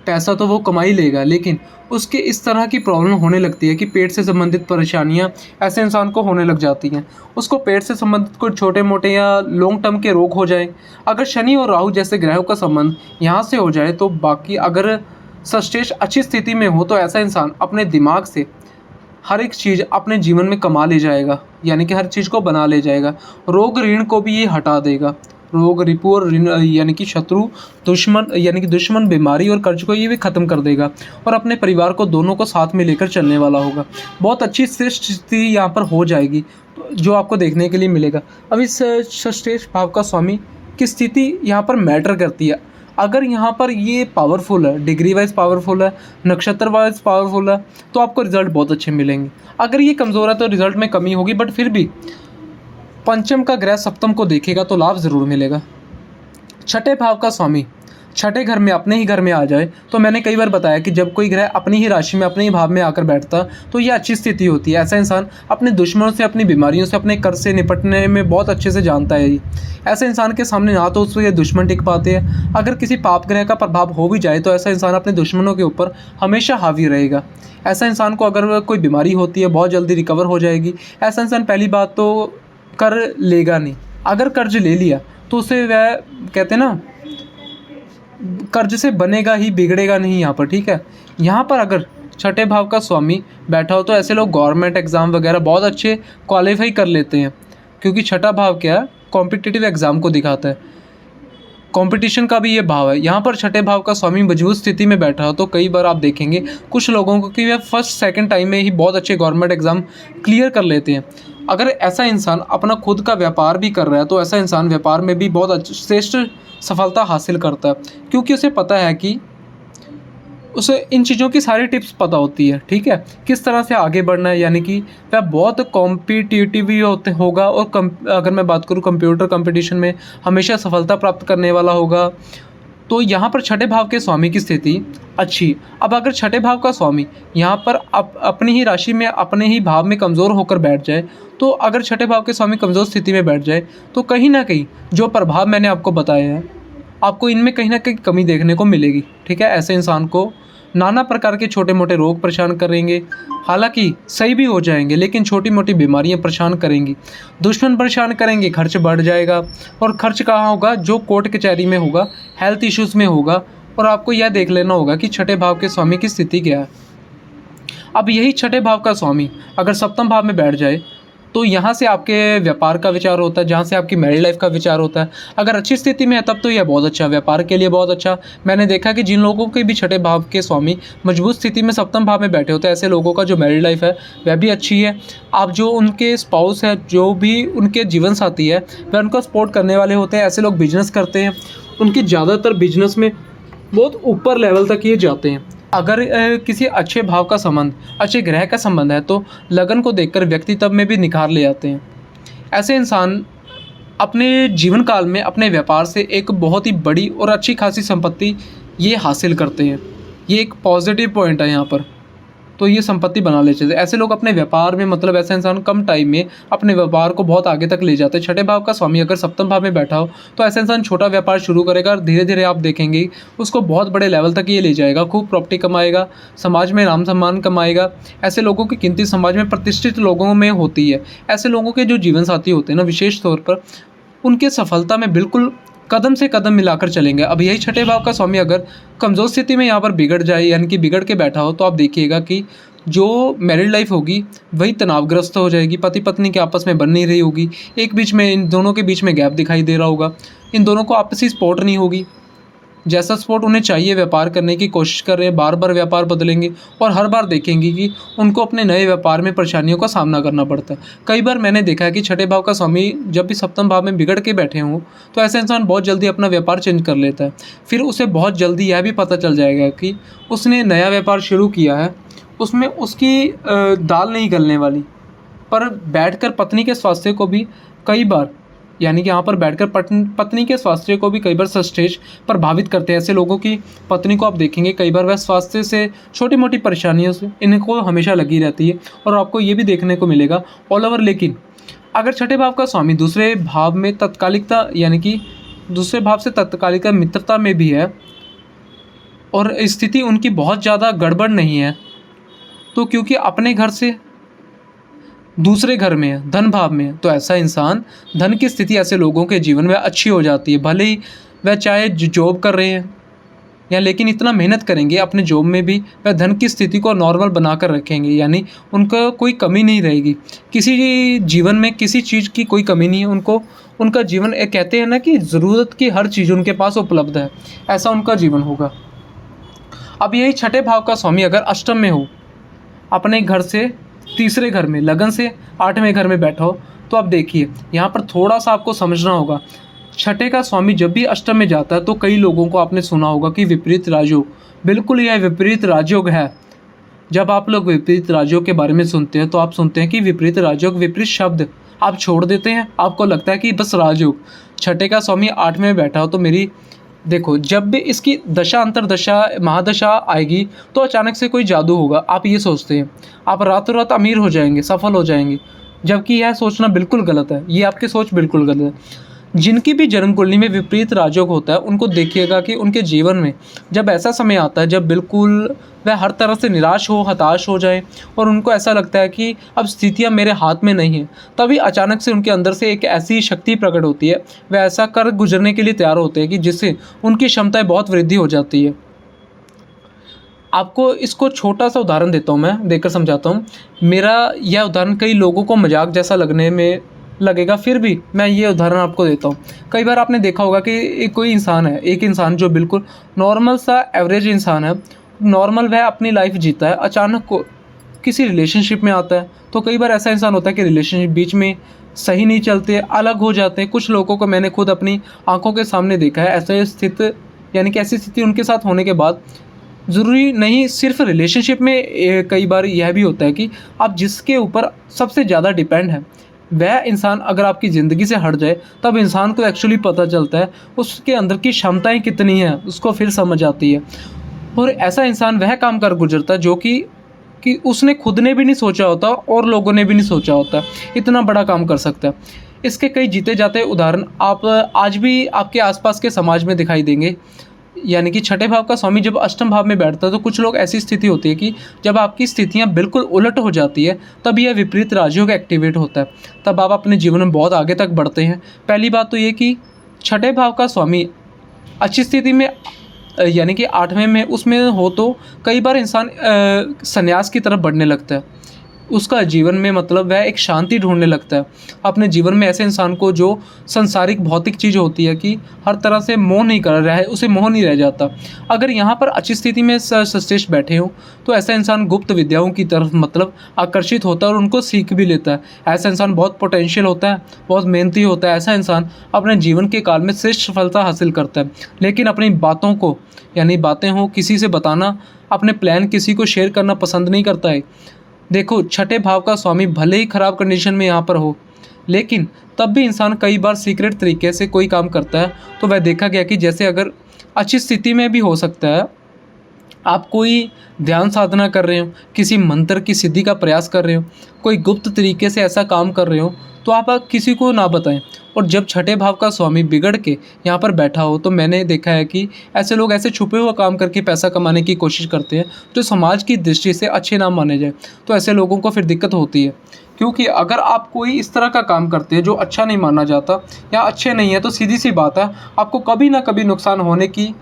पैसा तो वो कमा ही लेगा, लेकिन उसके इस तरह की प्रॉब्लम होने लगती है कि पेट से संबंधित परेशानियाँ ऐसे इंसान को होने लग जाती हैं। उसको पेट से संबंधित कोई छोटे मोटे या लॉन्ग टर्म के रोग हो जाए। अगर शनि और राहु जैसे ग्रहों का संबंध यहाँ से हो जाए तो बाकी अगर सश्रेष्ठ अच्छी स्थिति में हो तो ऐसा इंसान अपने दिमाग से हर एक चीज़ अपने जीवन में कमा ले जाएगा, यानी कि हर चीज़ को बना ले जाएगा। रोग ऋण को भी ये हटा देगा। रोग रिपु और ऋण यानी कि शत्रु दुश्मन, यानी कि दुश्मन बीमारी और कर्ज को ये भी ख़त्म कर देगा और अपने परिवार को दोनों को साथ में लेकर चलने वाला होगा। बहुत अच्छी श्रेष्ठ स्थिति यहाँ पर हो जाएगी जो आपको देखने के लिए मिलेगा। अब इस श्रेष्ठ भाव का स्वामी की स्थिति यहाँ पर मैटर करती है। अगर यहाँ पर ये पावरफुल है, डिग्री वाइज पावरफुल है, नक्षत्र वाइज पावरफुल है, तो आपको रिजल्ट बहुत अच्छे मिलेंगे। अगर ये कमज़ोर है तो रिजल्ट में कमी होगी, बट फिर भी पंचम का ग्रह सप्तम को देखेगा तो लाभ ज़रूर मिलेगा। छठे भाव का स्वामी छठे घर में, अपने ही घर में आ जाए तो मैंने कई बार बताया कि जब कोई ग्रह अपनी ही राशि में, अपने ही भाव में आकर बैठता तो ये अच्छी स्थिति होती है। ऐसा इंसान अपने दुश्मनों से, अपनी बीमारियों से, अपने कर्ज से निपटने में बहुत अच्छे से जानता है। ऐसे इंसान के सामने ना तो उसके दुश्मन टिक पाते हैं। अगर किसी पाप ग्रह का प्रभाव हो भी जाए तो ऐसा इंसान अपने दुश्मनों के ऊपर हमेशा हावी रहेगा। ऐसा इंसान को अगर कोई बीमारी होती है बहुत जल्दी रिकवर हो जाएगी। ऐसा इंसान पहली बात तो कर लेगा नहीं। अगर कर्ज ले लिया तो उसे वह कहते हैं ना, कर्ज से बनेगा ही, बिगड़ेगा नहीं यहाँ पर, ठीक है। यहाँ पर अगर छठे भाव का स्वामी बैठा हो तो ऐसे लोग गवर्नमेंट एग्ज़ाम वगैरह बहुत अच्छे क्वालिफाई कर लेते हैं, क्योंकि छठा भाव क्या है, कॉम्पिटिटिव एग्ज़ाम को दिखाता है। कंपटीशन का भी ये भाव है। यहाँ पर छठे भाव का स्वामी मजबूत स्थिति में बैठा हो तो कई बार आप देखेंगे कुछ लोगों को कि वे फर्स्ट सेकंड टाइम में ही बहुत अच्छे गवर्नमेंट एग्ज़ाम क्लियर कर लेते हैं। अगर ऐसा इंसान अपना खुद का व्यापार भी कर रहा है तो ऐसा इंसान व्यापार में भी बहुत श्रेष्ठ सफलता हासिल करता है, क्योंकि उसे पता है कि उसे इन चीज़ों की सारी टिप्स पता होती है, ठीक है, किस तरह से आगे बढ़ना है। यानी कि वह बहुत कॉम्पिटिटिव होगा और अगर मैं बात करूँ कंप्यूटर कंपटीशन में हमेशा सफलता प्राप्त करने वाला होगा। तो यहाँ पर छठे भाव के स्वामी की स्थिति अच्छी। अब अगर छठे भाव का स्वामी यहाँ पर अपनी ही राशि में, अपने ही भाव में कमज़ोर होकर बैठ जाए, तो अगर छठे भाव के स्वामी कमज़ोर स्थिति में बैठ जाए तो कहीं ना कहीं जो प्रभाव मैंने आपको बताया है, आपको इनमें कहीं ना कहीं कमी देखने को मिलेगी, ठीक है। ऐसे इंसान को नाना प्रकार के छोटे मोटे रोग परेशान करेंगे, हालांकि सही भी हो जाएंगे, लेकिन छोटी मोटी बीमारियां परेशान करेंगी, दुश्मन परेशान करेंगे, खर्च बढ़ जाएगा। और खर्च कहाँ होगा? जो कोर्ट कचहरी में होगा, हेल्थ इश्यूज़ में होगा। और आपको यह देख लेना होगा कि छठे भाव के स्वामी की स्थिति क्या है। अब यही छठे भाव का स्वामी अगर सप्तम भाव में बैठ जाए तो यहाँ से आपके व्यापार का विचार होता है, जहाँ से आपकी मैरिड लाइफ का विचार होता है। अगर अच्छी स्थिति में है तब तो यह बहुत अच्छा, व्यापार के लिए बहुत अच्छा। मैंने देखा कि जिन लोगों के भी छठे भाव के स्वामी मजबूत स्थिति में सप्तम भाव में बैठे होते हैं, ऐसे लोगों का जो मैरिड लाइफ है वह भी अच्छी है। आप जो उनके स्पाउस है, जो भी उनके जीवन साथी है, वह उनको सपोर्ट करने वाले होते हैं। ऐसे लोग बिजनेस करते हैं, उनके ज़्यादातर बिजनेस में बहुत ऊपर लेवल तक ये जाते हैं। अगर किसी अच्छे भाव का संबंध, अच्छे ग्रह का संबंध है तो लगन को देखकर व्यक्तित्व में भी निखार ले आते हैं। ऐसे इंसान अपने जीवन काल में अपने व्यापार से एक बहुत ही बड़ी और अच्छी खासी संपत्ति ये हासिल करते हैं। ये एक पॉजिटिव पॉइंट है यहाँ पर। तो ये संपत्ति बना लेते हैं ऐसे लोग अपने व्यापार में, मतलब ऐसा इंसान कम टाइम में अपने व्यापार को बहुत आगे तक ले जाते हैं। छठे भाव का स्वामी अगर सप्तम भाव में बैठा हो तो ऐसा इंसान छोटा व्यापार शुरू करेगा और धीरे धीरे आप देखेंगे उसको बहुत बड़े लेवल तक ये ले जाएगा। खूब प्रॉपर्टी कमाएगा, समाज में नाम सम्मान कमाएगा। ऐसे लोगों की गिनती समाज में प्रतिष्ठित लोगों में होती है। ऐसे लोगों के जो जीवन साथी होते हैं ना, विशेष तौर पर उनके सफलता में बिल्कुल कदम से कदम मिलाकर चलेंगे। अब यही छठे भाव का स्वामी अगर कमज़ोर स्थिति में यहाँ पर बिगड़ जाए, यानी कि बिगड़ के बैठा हो, तो आप देखिएगा कि जो मैरिड लाइफ होगी वही तनावग्रस्त हो जाएगी। पति पत्नी के आपस में बन नहीं रही होगी, एक बीच में इन दोनों के बीच में गैप दिखाई दे रहा होगा। इन दोनों को आपसी सपोर्ट नहीं होगी, जैसा सपोर्ट उन्हें चाहिए व्यापार करने की कोशिश कर रहे हैं। बार बार व्यापार बदलेंगे और हर बार देखेंगे कि उनको अपने नए व्यापार में परेशानियों का सामना करना पड़ता है। कई बार मैंने देखा है कि छठे भाव का स्वामी जब भी सप्तम भाव में बिगड़ के बैठे हों तो ऐसा इंसान बहुत जल्दी अपना व्यापार चेंज कर लेता है। फिर उसे बहुत जल्दी यह भी पता चल जाएगा कि उसने नया व्यापार शुरू किया है, उसमें उसकी दाल नहीं गलने वाली। पर बैठकर पत्नी के स्वास्थ्य को भी कई बार, यानी कि यहाँ पर बैठकर पत्नी के स्वास्थ्य को भी कई बार सस्टेज प्रभावित करते हैं। ऐसे लोगों की पत्नी को आप देखेंगे कई बार वह स्वास्थ्य से छोटी मोटी परेशानियों से इनको हमेशा लगी रहती है और आपको ये भी देखने को मिलेगा ऑल ओवर। लेकिन अगर छठे भाव का स्वामी दूसरे भाव में तत्कालिकता, यानी कि दूसरे भाव से तत्कालिकता मित्रता में भी है और स्थिति उनकी बहुत ज़्यादा गड़बड़ नहीं है, तो क्योंकि अपने घर से दूसरे घर में है, धन भाव में है, तो ऐसा इंसान, धन की स्थिति ऐसे लोगों के जीवन में अच्छी हो जाती है। भले ही वह चाहे जॉब कर रहे हैं या, लेकिन इतना मेहनत करेंगे अपने जॉब में भी वह धन की स्थिति को नॉर्मल बनाकर रखेंगे, यानी उनका कोई कमी नहीं रहेगी। किसी जीवन में किसी चीज़ की कोई कमी नहीं है उनको। उनका जीवन, एक कहते हैं ना कि ज़रूरत की हर चीज़ उनके पास उपलब्ध है, ऐसा उनका जीवन होगा। अब यही छठे भाव का स्वामी अगर अष्टम में हो, अपने घर से तीसरे घर में, लगन से आठवें घर में बैठा हो, तो आप देखिए यहाँ पर थोड़ा सा आपको समझना होगा। छठे का स्वामी जब भी अष्टम में जाता है तो कई लोगों को आपने सुना होगा कि विपरीत राजयोग, बिल्कुल यह विपरीत राजयोग है। जब आप लोग विपरीत राजयोग के बारे में सुनते हैं तो आप सुनते हैं कि विपरीत राजयोग, विपरीत शब्द आप छोड़ देते हैं। आपको लगता है कि बस राजयोग। छठे का स्वामी आठवें में बैठा हो तो मेरी देखो, जब भी इसकी दशा अंतरदशा महादशा आएगी तो अचानक से कोई जादू होगा, आप ये सोचते हैं। आप रातों रात अमीर हो जाएंगे, सफल हो जाएंगे, जबकि यह सोचना बिल्कुल गलत है। ये आपकी सोच बिल्कुल गलत है। जिनकी भी जन्म कुंडली में विपरीत राजयोग होता है उनको देखिएगा कि उनके जीवन में जब ऐसा समय आता है जब बिल्कुल वह हर तरह से निराश हो, हताश हो जाए और उनको ऐसा लगता है कि अब स्थितियां मेरे हाथ में नहीं हैं, तभी अचानक से उनके अंदर से एक ऐसी शक्ति प्रकट होती है, वह ऐसा कर गुजरने के लिए तैयार होते हैं कि जिससे उनकी क्षमताएं बहुत वृद्धि हो जाती है। आपको इसको छोटा सा उदाहरण देता हूँ, मैं देकर समझाता हूँ। मेरा यह उदाहरण कई लोगों को मजाक जैसा लगने में लगेगा, फिर भी मैं ये उदाहरण आपको देता हूँ। कई बार आपने देखा होगा कि कोई इंसान है, एक इंसान जो बिल्कुल नॉर्मल सा एवरेज इंसान है, नॉर्मल वह अपनी लाइफ जीता है, अचानक को किसी रिलेशनशिप में आता है। तो कई बार ऐसा इंसान होता है कि रिलेशनशिप बीच में सही नहीं चलते, अलग हो जाते हैं। कुछ लोगों को मैंने खुद अपनी आंखों के सामने देखा है ऐसे स्थिति, यानी कि ऐसी स्थिति उनके साथ होने के बाद ज़रूरी नहीं सिर्फ रिलेशनशिप में, कई बार यह भी होता है कि आप जिसके ऊपर सबसे ज़्यादा डिपेंड है वह इंसान अगर आपकी ज़िंदगी से हट जाए तब इंसान को एक्चुअली पता चलता है उसके अंदर की क्षमताएं कितनी हैं, उसको फिर समझ आती है। और ऐसा इंसान वह काम कर गुजरता है जो कि उसने खुद ने भी नहीं सोचा होता और लोगों ने भी नहीं सोचा होता, इतना बड़ा काम कर सकता है। इसके कई जीते जाते उदाहरण आप आज भी आपके आसपास के समाज में दिखाई देंगे। यानी कि छठे भाव का स्वामी जब अष्टम भाव में बैठता है तो कुछ लोग ऐसी स्थिति होती है कि जब आपकी स्थितियां बिल्कुल उलट हो जाती है तब यह विपरीत राजयोग एक्टिवेट होता है, तब आप अपने जीवन में बहुत आगे तक बढ़ते हैं। पहली बात तो ये कि छठे भाव का स्वामी अच्छी स्थिति में, यानी कि आठवें में उसमें हो तो कई बार इंसान संन्यास की तरफ बढ़ने लगता है। उसका जीवन में मतलब वह एक शांति ढूँढने लगता है अपने जीवन में। ऐसे इंसान को जो सांसारिक भौतिक चीज़ होती है कि हर तरह से मोह नहीं कर रहा है, उसे मोह नहीं रह जाता। अगर यहाँ पर अच्छी स्थिति में सचेष्ट बैठे हों तो ऐसा इंसान गुप्त विद्याओं की तरफ मतलब आकर्षित होता है और उनको सीख भी लेता है। ऐसा इंसान बहुत पोटेंशियल होता है, बहुत मेहनती होता है। ऐसा इंसान अपने जीवन के काल में श्रेष्ठ सफलता हासिल करता है, लेकिन अपनी बातों को यानी बातें हो किसी से बताना, अपने प्लान किसी को शेयर करना पसंद नहीं करता है। देखो, छठे भाव का स्वामी भले ही खराब कंडीशन में यहाँ पर हो, लेकिन तब भी इंसान कई बार सीक्रेट तरीके से कोई काम करता है तो वह देखा गया कि जैसे अगर अच्छी स्थिति में भी हो सकता है, आप कोई ध्यान साधना कर रहे हो, किसी मंत्र की सिद्धि का प्रयास कर रहे हो, कोई गुप्त तरीके से ऐसा काम कर रहे हो, तो आप किसी को ना बताएं। और जब छठे भाव का स्वामी बिगड़ के यहाँ पर बैठा हो तो मैंने देखा है कि ऐसे लोग ऐसे छुपे हुए काम करके पैसा कमाने की कोशिश करते हैं जो समाज की दृष्टि से अच्छे ना माने जाए। तो ऐसे लोगों को फिर दिक्कत होती है, क्योंकि अगर आप कोई इस तरह का काम करते हैं जो अच्छा नहीं माना जाता या अच्छे नहीं है, तो सीधी सी बात है आपको कभी ना कभी नुकसान होने की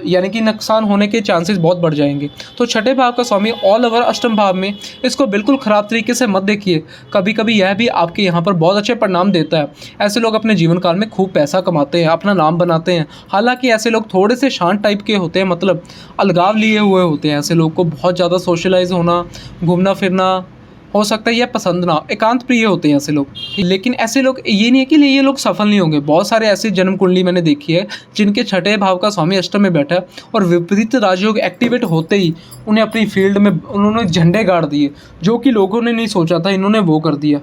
यानी कि नुकसान होने के चांसेस बहुत बढ़ जाएंगे। तो छठे भाव का स्वामी ऑल ओवर अष्टम भाव में, इसको बिल्कुल ख़राब तरीके से मत देखिए। कभी कभी यह भी आपके यहाँ पर बहुत अच्छे परिणाम देता है। ऐसे लोग अपने जीवन काल में खूब पैसा कमाते हैं, अपना नाम बनाते हैं। हालांकि ऐसे लोग थोड़े से शांत टाइप के होते हैं, मतलब अलगाव लिए हुए होते हैं। ऐसे लोग को बहुत ज़्यादा सोशलाइज होना, घूमना फिरना हो सकता है यह पसंद ना, एकांत प्रिय होते हैं ऐसे लोग। लेकिन ऐसे लोग ये नहीं है कि ये लोग सफल नहीं होंगे। बहुत सारे ऐसे जन्म कुंडली मैंने देखी है जिनके छठे भाव का स्वामी अष्टम में बैठा है और विपरीत राजयोग एक्टिवेट होते ही उन्हें अपनी फील्ड में उन्होंने झंडे गाड़ दिए, जो कि लोगों ने नहीं सोचा था, इन्होंने वो कर दिया।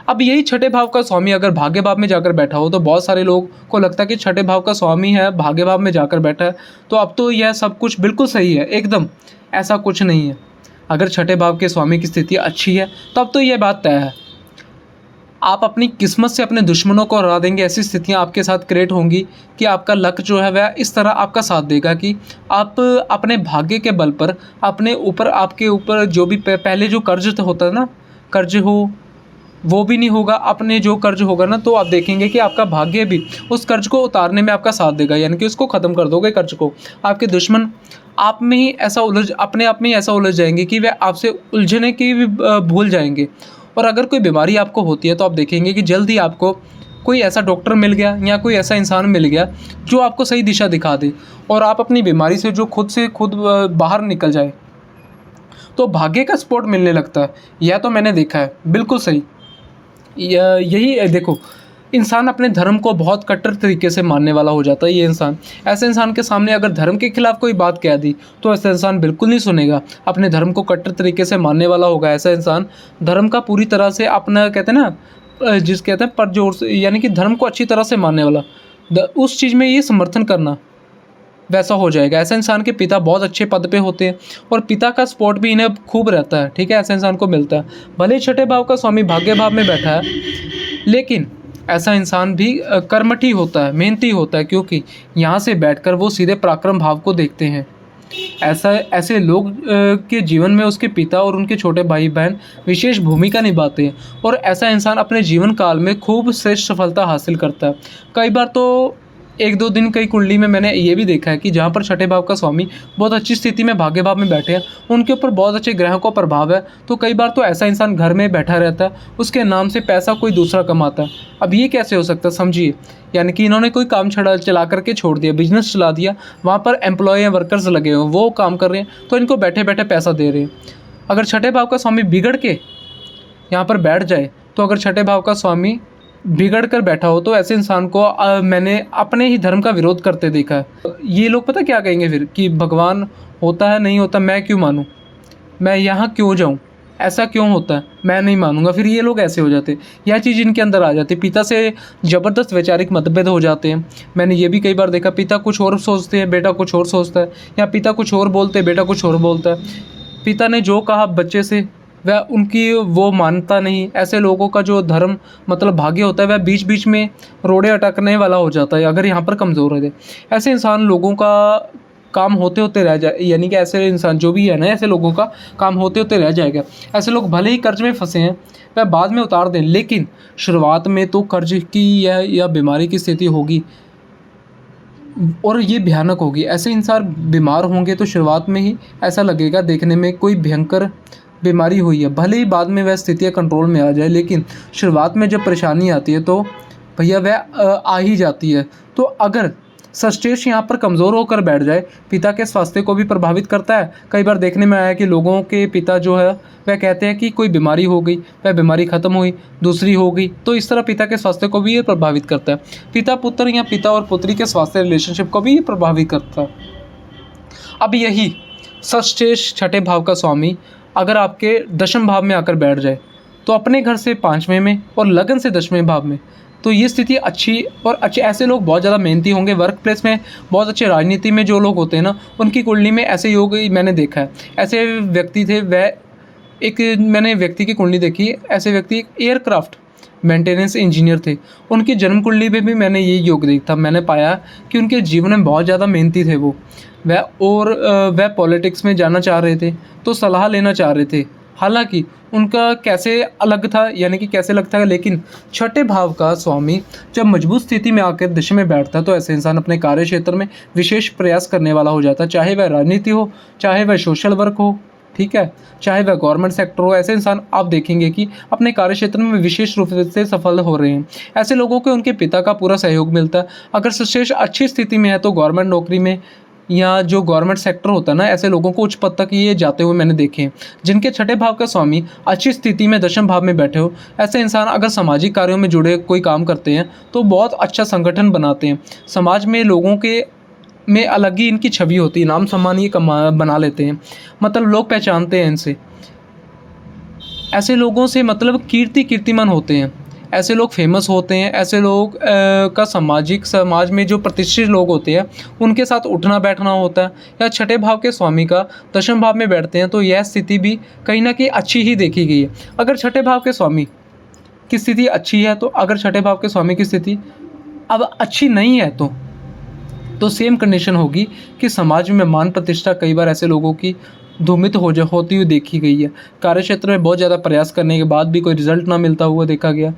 अब यही छठे भाव का स्वामी अगर भाग्य भाव में जाकर बैठा हो तो बहुत सारे लोग को लगता है कि छठे भाव का स्वामी है, भाग्य भाव में जाकर बैठा है तो अब तो यह सब कुछ बिल्कुल सही है। एकदम ऐसा कुछ नहीं है। अगर छठे भाव के स्वामी की स्थिति अच्छी है तब तो यह बात तय है, आप अपनी किस्मत से अपने दुश्मनों को हरा देंगे। ऐसी स्थितियां आपके साथ क्रिएट होंगी कि आपका लक जो है वह इस तरह आपका साथ देगा कि आप अपने भाग्य के बल पर अपने ऊपर, आपके ऊपर जो भी पहले जो कर्ज होता है ना, कर्ज हो वो भी नहीं होगा। अपने जो कर्ज होगा ना तो आप देखेंगे कि आपका भाग्य भी उस कर्ज को उतारने में आपका साथ देगा, यानी कि उसको ख़त्म कर दोगे कर्ज को। आपके दुश्मन आप में ही ऐसा अपने आप में ही ऐसा उलझ जाएंगे कि वे आपसे उलझने की भी भूल जाएंगे। और अगर कोई बीमारी आपको होती है तो आप देखेंगे कि जल्द ही आपको कोई ऐसा डॉक्टर मिल गया या कोई ऐसा इंसान मिल गया जो आपको सही दिशा दिखा दे और आप अपनी बीमारी से जो खुद से खुद बाहर निकल जाए, तो भाग्य का सपोर्ट मिलने लगता है। यह तो मैंने देखा है, बिल्कुल सही। यही देखो, इंसान अपने धर्म को बहुत कट्टर तरीके से मानने वाला हो जाता है। ये इंसान, ऐसे इंसान के सामने अगर धर्म के खिलाफ कोई बात कह दी तो ऐसा इंसान बिल्कुल नहीं सुनेगा, अपने धर्म को कट्टर तरीके से मानने वाला होगा। ऐसा इंसान धर्म का पूरी तरह से अपना, कहते हैं ना, जिस कहते हैं पर जोर से, यानी कि धर्म को अच्छी तरह से मानने वाला, उस चीज़ में ये समर्थन करना, वैसा हो जाएगा। ऐसे इंसान के पिता बहुत अच्छे पद पे होते हैं और पिता का सपोर्ट भी इन्हें खूब रहता है। ठीक है, ऐसे इंसान को मिलता है। भले ही छठे भाव का स्वामी भाग्य भाव में बैठा है, लेकिन ऐसा इंसान भी कर्मठी होता है, मेहनती होता है, क्योंकि यहाँ से बैठकर वो सीधे पराक्रम भाव को देखते हैं। ऐसे लोग के जीवन में उसके पिता और उनके छोटे भाई बहन विशेष भूमिका निभाते हैं और ऐसा इंसान अपने जीवन काल में खूब श्रेष्ठ सफलता हासिल करता है। कई बार तो एक दो दिन कई कुंडली में मैंने ये भी देखा है कि जहाँ पर छठे भाव का स्वामी बहुत अच्छी स्थिति में भाग्य भाव में बैठे हैं, उनके ऊपर बहुत अच्छे ग्रहों का प्रभाव है, तो कई बार तो ऐसा इंसान घर में बैठा रहता है, उसके नाम से पैसा कोई दूसरा कमाता है। अब ये कैसे हो सकता है, समझिए। यानी कि इन्होंने कोई काम चला करके छोड़ दिया, बिजनेस चला दिया, वहाँ पर एम्प्लॉय या वर्कर्स लगे हुए हैं, वो काम कर रहे हैं, तो इनको बैठे बैठे पैसा दे रहे हैं। अगर छठे भाव का स्वामी बिगड़ के यहाँ पर बैठ जाए, तो अगर छठे भाव का स्वामी बिगड़ कर बैठा हो तो ऐसे इंसान को मैंने अपने ही धर्म का विरोध करते देखा है। ये लोग पता क्या कहेंगे फिर, कि भगवान होता है नहीं होता, मैं क्यों मानूं, मैं यहाँ क्यों जाऊँ, ऐसा क्यों होता है, मैं नहीं मानूंगा। फिर ये लोग ऐसे हो जाते, यह चीज़ इनके अंदर आ जाती। पिता से ज़बरदस्त वैचारिक मतभेद हो जाते हैं। मैंने ये भी कई बार देखा, पिता कुछ और सोचते हैं, बेटा कुछ और सोचता है, या पिता कुछ और बोलते हैं, बेटा कुछ और बोलता है। पिता ने जो कहा बच्चे से वह उनकी वो मानता नहीं। ऐसे लोगों का जो धर्म मतलब भाग्य होता है वह बीच बीच में रोड़े अटकने वाला हो जाता है, अगर यहाँ पर कमज़ोर है। ऐसे इंसान लोगों का काम होते होते रह जाए, यानी कि ऐसे इंसान जो भी है ना, ऐसे लोगों का काम होते होते रह जाएगा। ऐसे लोग भले ही कर्ज में फंसे हैं, वह बाद में उतार दें, लेकिन शुरुआत में तो कर्ज की या बीमारी की स्थिति होगी और ये भयानक होगी। ऐसे इंसान बीमार होंगे तो शुरुआत में ही ऐसा लगेगा देखने में कोई भयंकर बीमारी हुई है, भले ही बाद में वह स्थितियाँ कंट्रोल में आ जाए, लेकिन शुरुआत में जब परेशानी आती है तो भैया वह आ ही जाती है। तो अगर सचेत यहाँ पर कमज़ोर होकर बैठ जाए, पिता के स्वास्थ्य को भी प्रभावित करता है। कई बार देखने में आया कि लोगों के पिता जो है वह कहते हैं कि कोई बीमारी हो गई, वह बीमारी ख़त्म हुई, दूसरी हो गई, तो इस तरह पिता के स्वास्थ्य को भी ये प्रभावित करता है। पिता पुत्र या पिता और पुत्री के स्वास्थ्य रिलेशनशिप को भी ये प्रभावित करता है। अब यही षष्ठेश छठे भाव का स्वामी अगर आपके दशम भाव में आकर बैठ जाए, तो अपने घर से पाँचवें में और लगन से दसवें भाव में, तो ये स्थिति अच्छी और अच्छे, ऐसे लोग बहुत ज़्यादा मेहनती होंगे। वर्क प्लेस में बहुत अच्छे, राजनीति में जो लोग होते हैं ना, उनकी कुंडली में ऐसे योग मैंने देखा है। ऐसे व्यक्ति थे, वह एक मैंने व्यक्ति की कुंडली देखी, ऐसे व्यक्ति एयरक्राफ्ट मेंटेनेंस इंजीनियर थे। उनकी जन्म कुंडली में भी मैंने ये योग देखा। मैंने पाया कि उनके जीवन में बहुत ज़्यादा मेहनती थे वह पॉलिटिक्स में जाना चाह रहे थे, तो सलाह लेना चाह रहे थे। हालांकि उनका कैसे अलग था, यानी कि कैसे लगता है, लेकिन छठे भाव का स्वामी जब मजबूत स्थिति में आकर दशा में बैठता है तो ऐसे इंसान अपने कार्य क्षेत्र में विशेष प्रयास करने वाला हो जाता है, चाहे वह राजनीति हो, चाहे वह सोशल वर्क हो, ठीक है, चाहे वह गवर्नमेंट सेक्टर हो। ऐसे इंसान आप देखेंगे कि अपने कार्य क्षेत्र में विशेष रूप से सफल हो रहे हैं। ऐसे लोगों को उनके पिता का पूरा सहयोग मिलता है। अगर सचेश अच्छी स्थिति में है तो गवर्नमेंट नौकरी में या जो गवर्नमेंट सेक्टर होता है ना, ऐसे लोगों को उच्च पद तक ये जाते हुए मैंने देखे हैं। जिनके छठे भाव का स्वामी अच्छी स्थिति में दशम भाव में बैठे हो, ऐसे इंसान अगर सामाजिक कार्यों में जुड़े कोई काम करते हैं तो बहुत अच्छा संगठन बनाते हैं। समाज में लोगों के में अलग ही इनकी छवि होती है, नाम सम्मान ये बना लेते हैं, मतलब लोग पहचानते हैं इनसे। ऐसे लोगों से मतलब कीर्तिमान होते हैं, ऐसे लोग फेमस होते हैं। ऐसे लोग का समाज में जो प्रतिष्ठित लोग होते हैं उनके साथ उठना बैठना होता है। या छठे भाव के स्वामी का दशम भाव में बैठते हैं तो यह स्थिति भी कहीं ना कहीं अच्छी ही देखी गई है। अगर छठे भाव के स्वामी की स्थिति अच्छी है तो अगर छठे भाव के स्वामी की स्थिति अब अच्छी नहीं है तो सेम कंडीशन होगी कि समाज में मान प्रतिष्ठा कई बार ऐसे लोगों की धूमित होती हुई देखी गई है। कार्यक्षेत्र में बहुत ज़्यादा प्रयास करने के बाद भी कोई रिजल्ट ना मिलता हुआ देखा गया।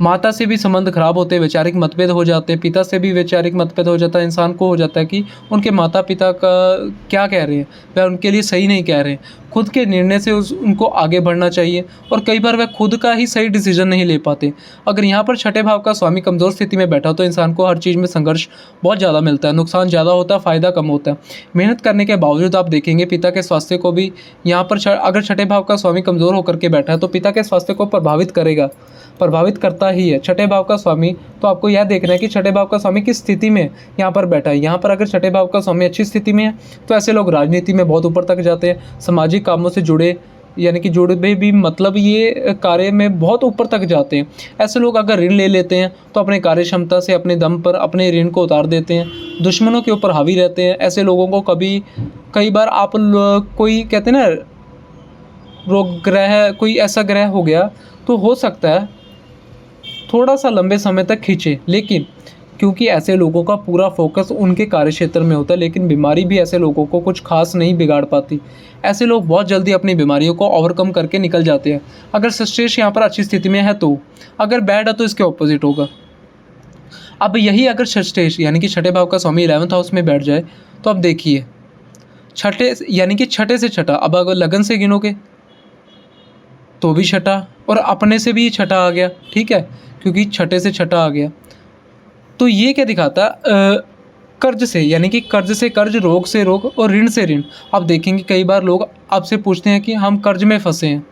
माता से भी संबंध खराब होते हैं, वैचारिक मतभेद हो जाते हैं, पिता से भी वैचारिक मतभेद हो जाता है। इंसान को हो जाता है कि उनके माता पिता का क्या कह रहे हैं, वह उनके लिए सही नहीं कह रहे हैं। खुद के निर्णय से उनको आगे बढ़ना चाहिए और कई बार वह खुद का ही सही डिसीजन नहीं ले पाते। अगर यहाँ पर छठे भाव का स्वामी कमज़ोर स्थिति में बैठा तो इंसान को हर चीज़ में संघर्ष बहुत ज़्यादा मिलता है, नुकसान ज़्यादा होता है, फ़ायदा कम होता है। मेहनत करने के बावजूद आप देखेंगे पिता के स्वास्थ्य को भी यहाँ पर अगर छठे भाव का स्वामी कमज़ोर होकर के बैठा है तो पिता के स्वास्थ्य को प्रभावित करता ही है। छठे भाव का स्वामी, तो आपको यह देखना है कि छठे भाव का स्वामी किस स्थिति में यहाँ पर बैठा है। यहाँ पर अगर छठे भाव का स्वामी अच्छी स्थिति में है तो ऐसे लोग राजनीति में बहुत ऊपर तक जाते हैं, सामाजिक कामों से जुड़े यानी कि जुड़े भी मतलब ये कार्य में बहुत ऊपर तक जाते हैं। ऐसे लोग अगर ऋण ले लेते हैं तो अपने कार्य क्षमता से अपने दम पर अपने ऋण को उतार देते हैं, दुश्मनों के ऊपर हावी रहते हैं। ऐसे लोगों को कई बार आप कोई कहते हैं ना रोग ग्रह, कोई ऐसा ग्रह हो गया तो हो सकता है थोड़ा सा लंबे समय तक खींचे, लेकिन क्योंकि ऐसे लोगों का पूरा फोकस उनके कार्यक्षेत्र में होता है, लेकिन बीमारी भी ऐसे लोगों को कुछ खास नहीं बिगाड़ पाती। ऐसे लोग बहुत जल्दी अपनी बीमारियों को ओवरकम करके निकल जाते हैं अगर सचेश यहाँ पर अच्छी स्थिति में है तो। अगर बैड है तो इसके ऑपोजिट होगा। अब यही अगर सचेश यानी कि छठे भाव का स्वामी 11th हाउस में बैठ जाए तो अब देखिए छठे यानी कि छठे से छठा, अब अगर लगन से गिनोगे तो भी छठा और अपने से भी छठा आ गया, ठीक है, क्योंकि छठे से छठा आ गया। तो ये क्या दिखाता कर्ज से, यानी कि कर्ज से कर्ज, रोग से रोग और ऋण से ऋण। आप देखेंगे कई बार लोग आपसे पूछते हैं कि हम कर्ज में फंसे हैं,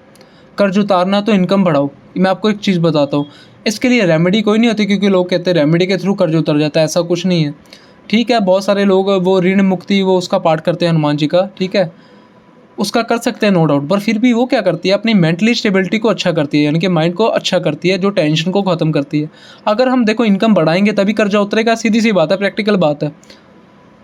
कर्ज उतारना तो इनकम बढ़ाओ। मैं आपको एक चीज़ बताता हूँ, इसके लिए रेमेडी कोई नहीं होती, क्योंकि लोग कहते हैं रेमेडी के थ्रू कर्ज उतर जाता है, ऐसा कुछ नहीं है, ठीक है। बहुत सारे लोग वो ऋण मुक्ति वो उसका पाठ करते हैं हनुमान जी का, ठीक है, उसका कर सकते हैं नो डाउट, पर फिर भी वो क्या करती है अपनी मेंटली स्टेबिलिटी को अच्छा करती है, यानी कि माइंड को अच्छा करती है, जो टेंशन को ख़त्म करती है। अगर हम देखो इनकम बढ़ाएंगे तभी कर्जा उतरेगा, सीधी सी बात है, प्रैक्टिकल बात है।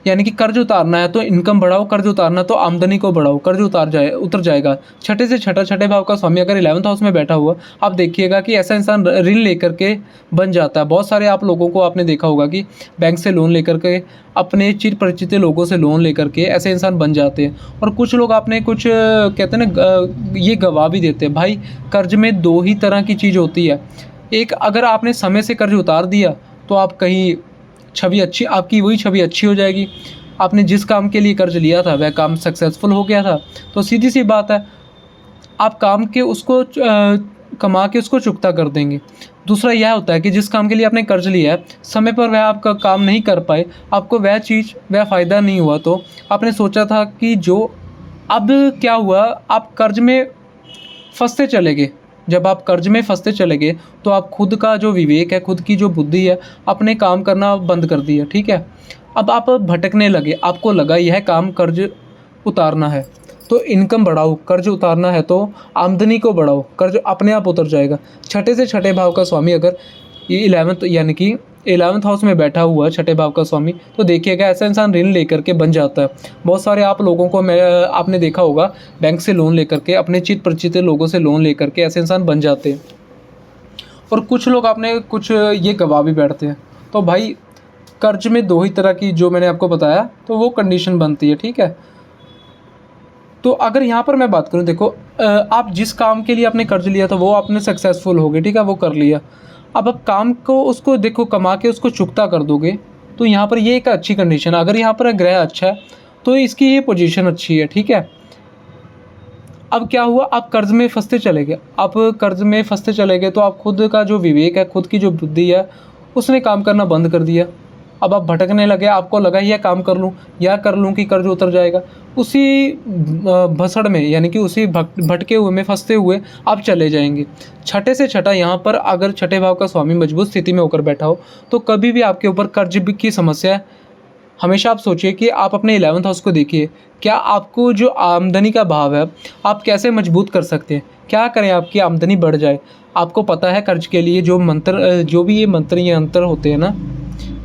यानी कि कर्ज उतारना है तो इनकम बढ़ाओ, कर्ज उतारना तो आमदनी को बढ़ाओ, कर्ज उतर जाएगा। छठे से छठा, छठे भाव का स्वामी अगर 11th हाउस में बैठा हुआ, आप देखिएगा कि ऐसा इंसान ऋण लेकर के बन जाता है। बहुत सारे आप लोगों को आपने देखा होगा कि बैंक से लोन लेकर के, अपने चिर परिचित लोगों से लोन लेकर के ऐसे इंसान बन जाते हैं। और कुछ लोग आपने कुछ कहते हैं ना ये गवा भी देते हैं। भाई कर्ज में दो ही तरह की चीज़ होती है, एक अगर आपने समय से कर्ज उतार दिया तो आप कहीं छवि अच्छी, आपकी वही छवि अच्छी हो जाएगी। आपने जिस काम के लिए कर्ज लिया था वह काम सक्सेसफुल हो गया था, तो सीधी सी बात है आप काम के उसको कमा के उसको चुकता कर देंगे। दूसरा यह होता है कि जिस काम के लिए आपने कर्ज लिया है, समय पर वह आपका काम नहीं कर पाए, आपको वह चीज़ वह फ़ायदा नहीं हुआ, तो आपने सोचा था कि जो अब क्या हुआ, आप कर्ज में फंसते चले गए। जब आप कर्ज में फंसते चले गए तो आप खुद का जो विवेक है, खुद की जो बुद्धि है, अपने काम करना बंद कर दिया, ठीक है। अब आप भटकने लगे, आपको लगा यह काम कर्ज उतारना है तो इनकम बढ़ाओ, कर्ज उतारना है तो आमदनी को बढ़ाओ, कर्ज अपने आप उतर जाएगा। छठे से छठे भाव का स्वामी अगर ये 11th यानी कि 11th हाउस में बैठा हुआ छठे भाव का स्वामी, तो देखिएगा ऐसा इंसान ऋण लेकर के बन जाता है। बहुत सारे आप लोगों को आपने देखा होगा बैंक से लोन लेकर के, अपने चित परिचित लोगों से लोन लेकर के ऐसे इंसान बन जाते हैं। और कुछ लोग आपने कुछ ये गवा भी बैठते हैं। तो भाई कर्ज में दो ही तरह की जो मैंने आपको बताया, तो वो कंडीशन बनती है, ठीक है। तो अगर यहाँ पर मैं बात करूँ, देखो आप जिस काम के लिए आपने कर्ज लिया था वो आपने सक्सेसफुल हो गए, ठीक है, वो कर लिया। अब आप काम को उसको देखो कमा के उसको चुकता कर दोगे, तो यहाँ पर ये एक अच्छी कंडीशन है। अगर यहाँ पर ग्रह अच्छा है तो इसकी ये पोजीशन अच्छी है, ठीक है। अब क्या हुआ, आप कर्ज में फंसते चले गए। आप कर्ज में फंसते चले गए तो आप खुद का जो विवेक है, खुद की जो बुद्धि है, उसने काम करना बंद कर दिया। अब आप भटकने लगे, आपको लगा यह काम कर लूँ या कर लूँ कि कर्ज उतर जाएगा। उसी भसड़ में यानी कि उसी भटके हुए में फंसते हुए आप चले जाएंगे। छठे से छठा यहाँ पर अगर छठे भाव का स्वामी मजबूत स्थिति में होकर बैठा हो तो कभी भी आपके ऊपर कर्ज की समस्या है। हमेशा आप सोचिए कि आप अपने 11th हाउस को देखिए, क्या आपको जो आमदनी का भाव है आप कैसे मजबूत कर सकते हैं, क्या करें आपकी आमदनी बढ़ जाए। आपको पता है कर्ज के लिए जो मंत्र, जो भी ये मंत्र ये अंतर होते हैं ना,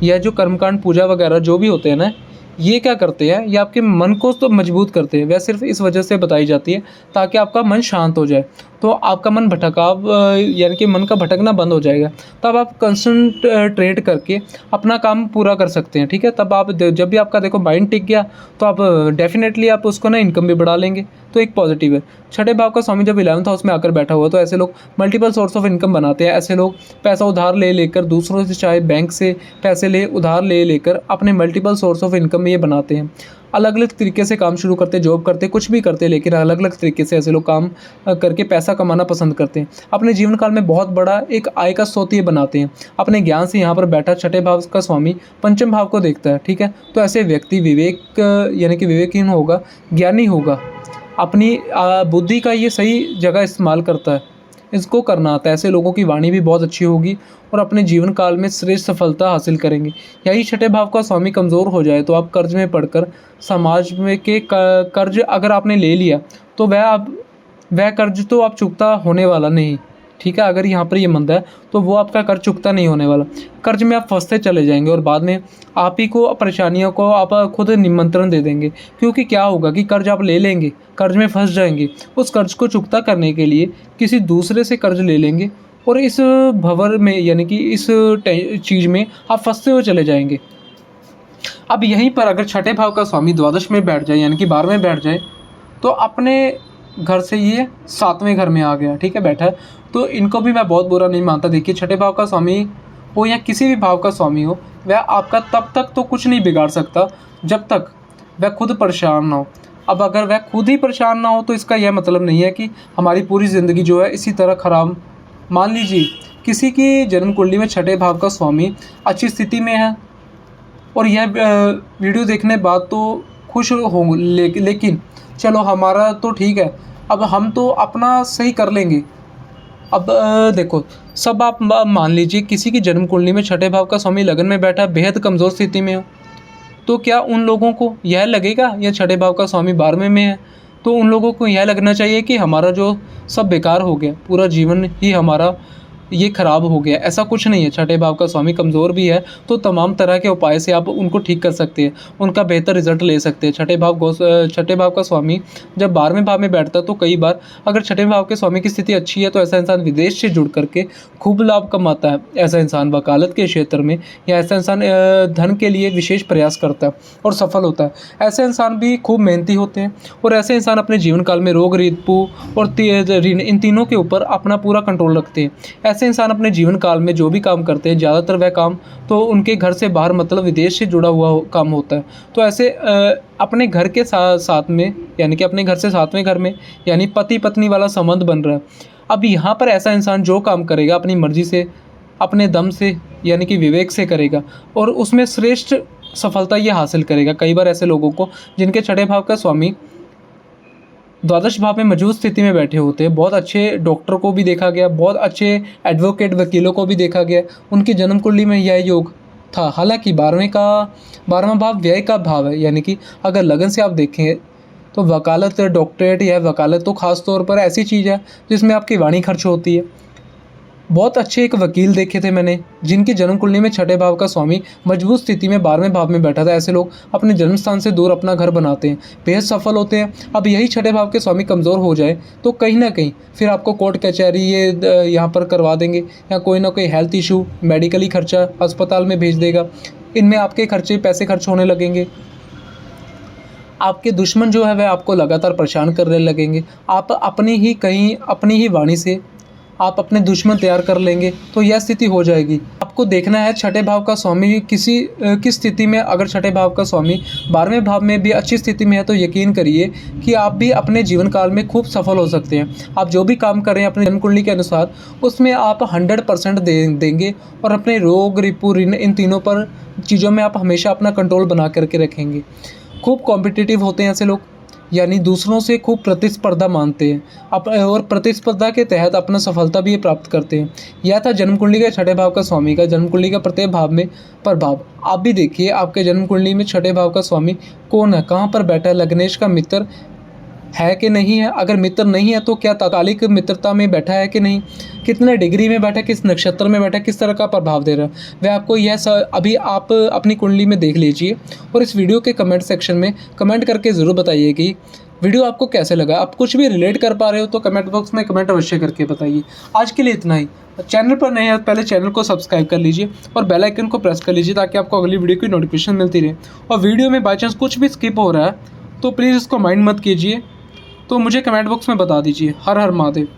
या जो कर्मकांड पूजा वगैरह जो भी होते हैं ना, ये क्या करते हैं, ये आपके मन को तो मजबूत करते हैं। वह सिर्फ इस वजह से बताई जाती है ताकि आपका मन शांत हो जाए, तो आपका मन भटकाव यानी कि मन का भटकना बंद हो जाएगा। तब आप कंसंट्रेट करके अपना काम पूरा कर सकते हैं, ठीक है। तब आप जब भी आपका देखो माइंड टिक गया तो आप डेफिनेटली आप उसको ना इनकम भी बढ़ा लेंगे, तो एक पॉजिटिव है। छठे भाव का स्वामी जब 11th हाउस में आकर बैठा हुआ तो ऐसे लोग मल्टीपल सोर्स ऑफ इनकम बनाते हैं। ऐसे लोग पैसा उधार ले लेकर दूसरों से, चाहे बैंक से पैसे उधार ले लेकर अपने मल्टीपल सोर्स ऑफ इनकम ये बनाते हैं। अलग अलग तरीके से काम शुरू करते, जॉब करते, कुछ भी करते, लेकिन अलग अलग तरीके से ऐसे लोग काम करके पैसा कमाना पसंद करते हैं। अपने जीवन काल में बहुत बड़ा एक आय का स्रोत ये बनाते हैं अपने ज्ञान से। यहाँ पर बैठा छठे भाव का स्वामी पंचम भाव को देखता है, ठीक है। तो ऐसे व्यक्ति विवेक यानी कि विवेकहीन होगा, ज्ञानी होगा, अपनी बुद्धि का ये सही जगह इस्तेमाल करता है, इसको करना आता है। ऐसे लोगों की वाणी भी बहुत अच्छी होगी और अपने जीवन काल में श्रेष्ठ सफलता हासिल करेंगे। यही छठे भाव का स्वामी कमज़ोर हो जाए तो आप कर्ज में पड़कर समाज में के कर्ज अगर आपने ले लिया तो वह कर्ज तो आप चुकता होने वाला नहीं, ठीक है। अगर यहाँ पर ये मंदा है तो वो आपका कर्ज चुकता नहीं होने वाला, कर्ज में आप फंसते चले जाएंगे और बाद में आप ही को परेशानियों को आप खुद निमंत्रण दे देंगे। क्योंकि क्या होगा कि कर्ज आप ले लेंगे, कर्ज में फंस जाएंगे, उस कर्ज को चुकता करने के लिए किसी दूसरे से कर्ज ले लेंगे और इस भंवर में यानी कि इस चीज़ में आप फंसते हुए चले जाएंगे। अब यहीं पर अगर छठे भाव का स्वामी द्वादश में बैठ जाए यानी कि 12वें बैठ जाए तो अपने घर से ये 7वें घर में आ गया, ठीक है, बैठा है। तो इनको भी मैं बहुत बुरा नहीं मानता। देखिए छठे भाव का स्वामी हो या किसी भी भाव का स्वामी हो, वह आपका तब तक तो कुछ नहीं बिगाड़ सकता जब तक वह खुद परेशान ना हो। अब अगर वह खुद ही परेशान ना हो तो इसका यह मतलब नहीं है कि हमारी पूरी ज़िंदगी जो है इसी तरह ख़राब। मान लीजिए किसी की जन्म कुंडली में छठे भाव का स्वामी अच्छी स्थिति में है और यह वीडियो देखने बाद तो खुश होंगे, लेकिन चलो हमारा तो ठीक है, अब हम तो अपना सही कर लेंगे। अब देखो सब आप मान लीजिए किसी की जन्म कुंडली में छठे भाव का स्वामी लगन में बैठा बेहद कमज़ोर स्थिति में हो, तो क्या उन लोगों को यह लगेगा, या छठे भाव का स्वामी 12वें में है तो उन लोगों को यह लगना चाहिए कि हमारा जो सब बेकार हो गया, पूरा जीवन ही हमारा ये ख़राब हो गया? ऐसा कुछ नहीं है। छठे भाव का स्वामी कमज़ोर भी है तो तमाम तरह के उपाय से आप उनको ठीक कर सकते हैं, उनका बेहतर रिजल्ट ले सकते हैं। छठे भाव का स्वामी जब 12वें भाव में बैठता है तो कई बार अगर छठे भाव के स्वामी की स्थिति अच्छी है तो ऐसा इंसान विदेश से जुड़ करके खूब लाभ कमाता है। ऐसा इंसान वकालत के क्षेत्र में या ऐसा इंसान धन के लिए विशेष प्रयास करता है और सफल होता है। ऐसे इंसान भी खूब मेहनती होते हैं और ऐसे इंसान अपने जीवन काल में रोग, रिपू और इन तीनों के ऊपर अपना पूरा कंट्रोल रखते हैं। ऐसे ऐसे इंसान अपने जीवन काल में जो भी काम करते हैं ज़्यादातर वह काम तो उनके घर से बाहर मतलब विदेश से जुड़ा हुआ काम होता है। तो ऐसे अपने घर के साथ में यानी कि अपने घर से सातवें घर में यानी पति पत्नी वाला संबंध बन रहा है। अब यहाँ पर ऐसा इंसान जो काम करेगा अपनी मर्ज़ी से, अपने दम से यानी कि विवेक से करेगा और उसमें श्रेष्ठ सफलता ये हासिल करेगा। कई बार ऐसे लोगों को जिनके छठे भाव का स्वामी द्वादश भाव में मजबूत स्थिति में बैठे होते हैं, बहुत अच्छे डॉक्टर को भी देखा गया, बहुत अच्छे एडवोकेट वकीलों को भी देखा गया, उनकी जन्म कुंडली में यह योग था। हालांकि 12वां भाव व्यय का भाव है, यानी कि अगर लगन से आप देखें तो वकालत, डॉक्टरेट या वकालत तो ख़ास तौर पर ऐसी चीज़ है जिसमें आपकी वाणी खर्च होती है। बहुत अच्छे एक वकील देखे थे मैंने जिनकी जन्म कुंडली में छठे भाव का स्वामी मजबूत स्थिति में 12वें भाव में बैठा था। ऐसे लोग अपने जन्म स्थान से दूर अपना घर बनाते हैं, बेहद सफल होते हैं। अब यही छठे भाव के स्वामी कमज़ोर हो जाए तो कहीं ना कहीं फिर आपको कोर्ट कचहरी ये यहाँ पर करवा देंगे या कोई ना कोई हेल्थ इशू, मेडिकली खर्चा अस्पताल में भेज देगा। इनमें आपके पैसे खर्च होने लगेंगे। आपके दुश्मन जो है वह आपको लगातार परेशान करने लगेंगे। आप अपनी ही वाणी से आप अपने दुश्मन तैयार कर लेंगे, तो यह स्थिति हो जाएगी। आपको देखना है छठे भाव का स्वामी किस स्थिति में, अगर छठे भाव का स्वामी 12वें भाव में भी अच्छी स्थिति में है तो यकीन करिए कि आप भी अपने जीवन काल में खूब सफल हो सकते हैं। आप जो भी काम कर रहे हैं अपनी जन्म कुंडली के अनुसार उसमें आप 100% देंगे और अपने रोग, रिपु, ऋण, इन तीनों पर चीज़ों में आप हमेशा अपना कंट्रोल बना करके रखेंगे। खूब कॉम्पिटिटिव होते हैं ऐसे लोग, यानी दूसरों से खूब प्रतिस्पर्धा मानते हैं और प्रतिस्पर्धा के तहत अपना सफलता भी प्राप्त करते हैं। यह था जन्म कुंडली के छठे भाव का स्वामी का जन्म कुंडली का प्रत्येक भाव में प्रभाव। आप भी देखिए आपके जन्म कुंडली में छठे भाव का स्वामी कौन है, कहाँ पर बैठा है, लग्नेश का मित्र है कि नहीं है। अगर मित्र नहीं है तो क्या तात्कालिक मित्रता में बैठा है कि नहीं, कितने डिग्री में बैठा, किस नक्षत्र में बैठा, किस तरह का प्रभाव दे रहा है, वह आपको अभी आप अपनी कुंडली में देख लीजिए। और इस वीडियो के कमेंट सेक्शन में कमेंट करके ज़रूर बताइए कि वीडियो आपको कैसे लगा। आप कुछ भी रिलेट कर पा रहे हो तो कमेंट बॉक्स में कमेंट अवश्य करके बताइए। आज के लिए इतना ही। चैनल पर नए हैं पहले चैनल को सब्सक्राइब कर लीजिए और बेल आइकन को प्रेस कर लीजिए ताकि आपको अगली वीडियो की नोटिफिकेशन मिलती रहे। और वीडियो में बाई चांस कुछ भी स्किप हो रहा है तो प्लीज़ इसको माइंड मत कीजिए, तो मुझे कमेंट बॉक्स में बता दीजिए। हर हर महादेव।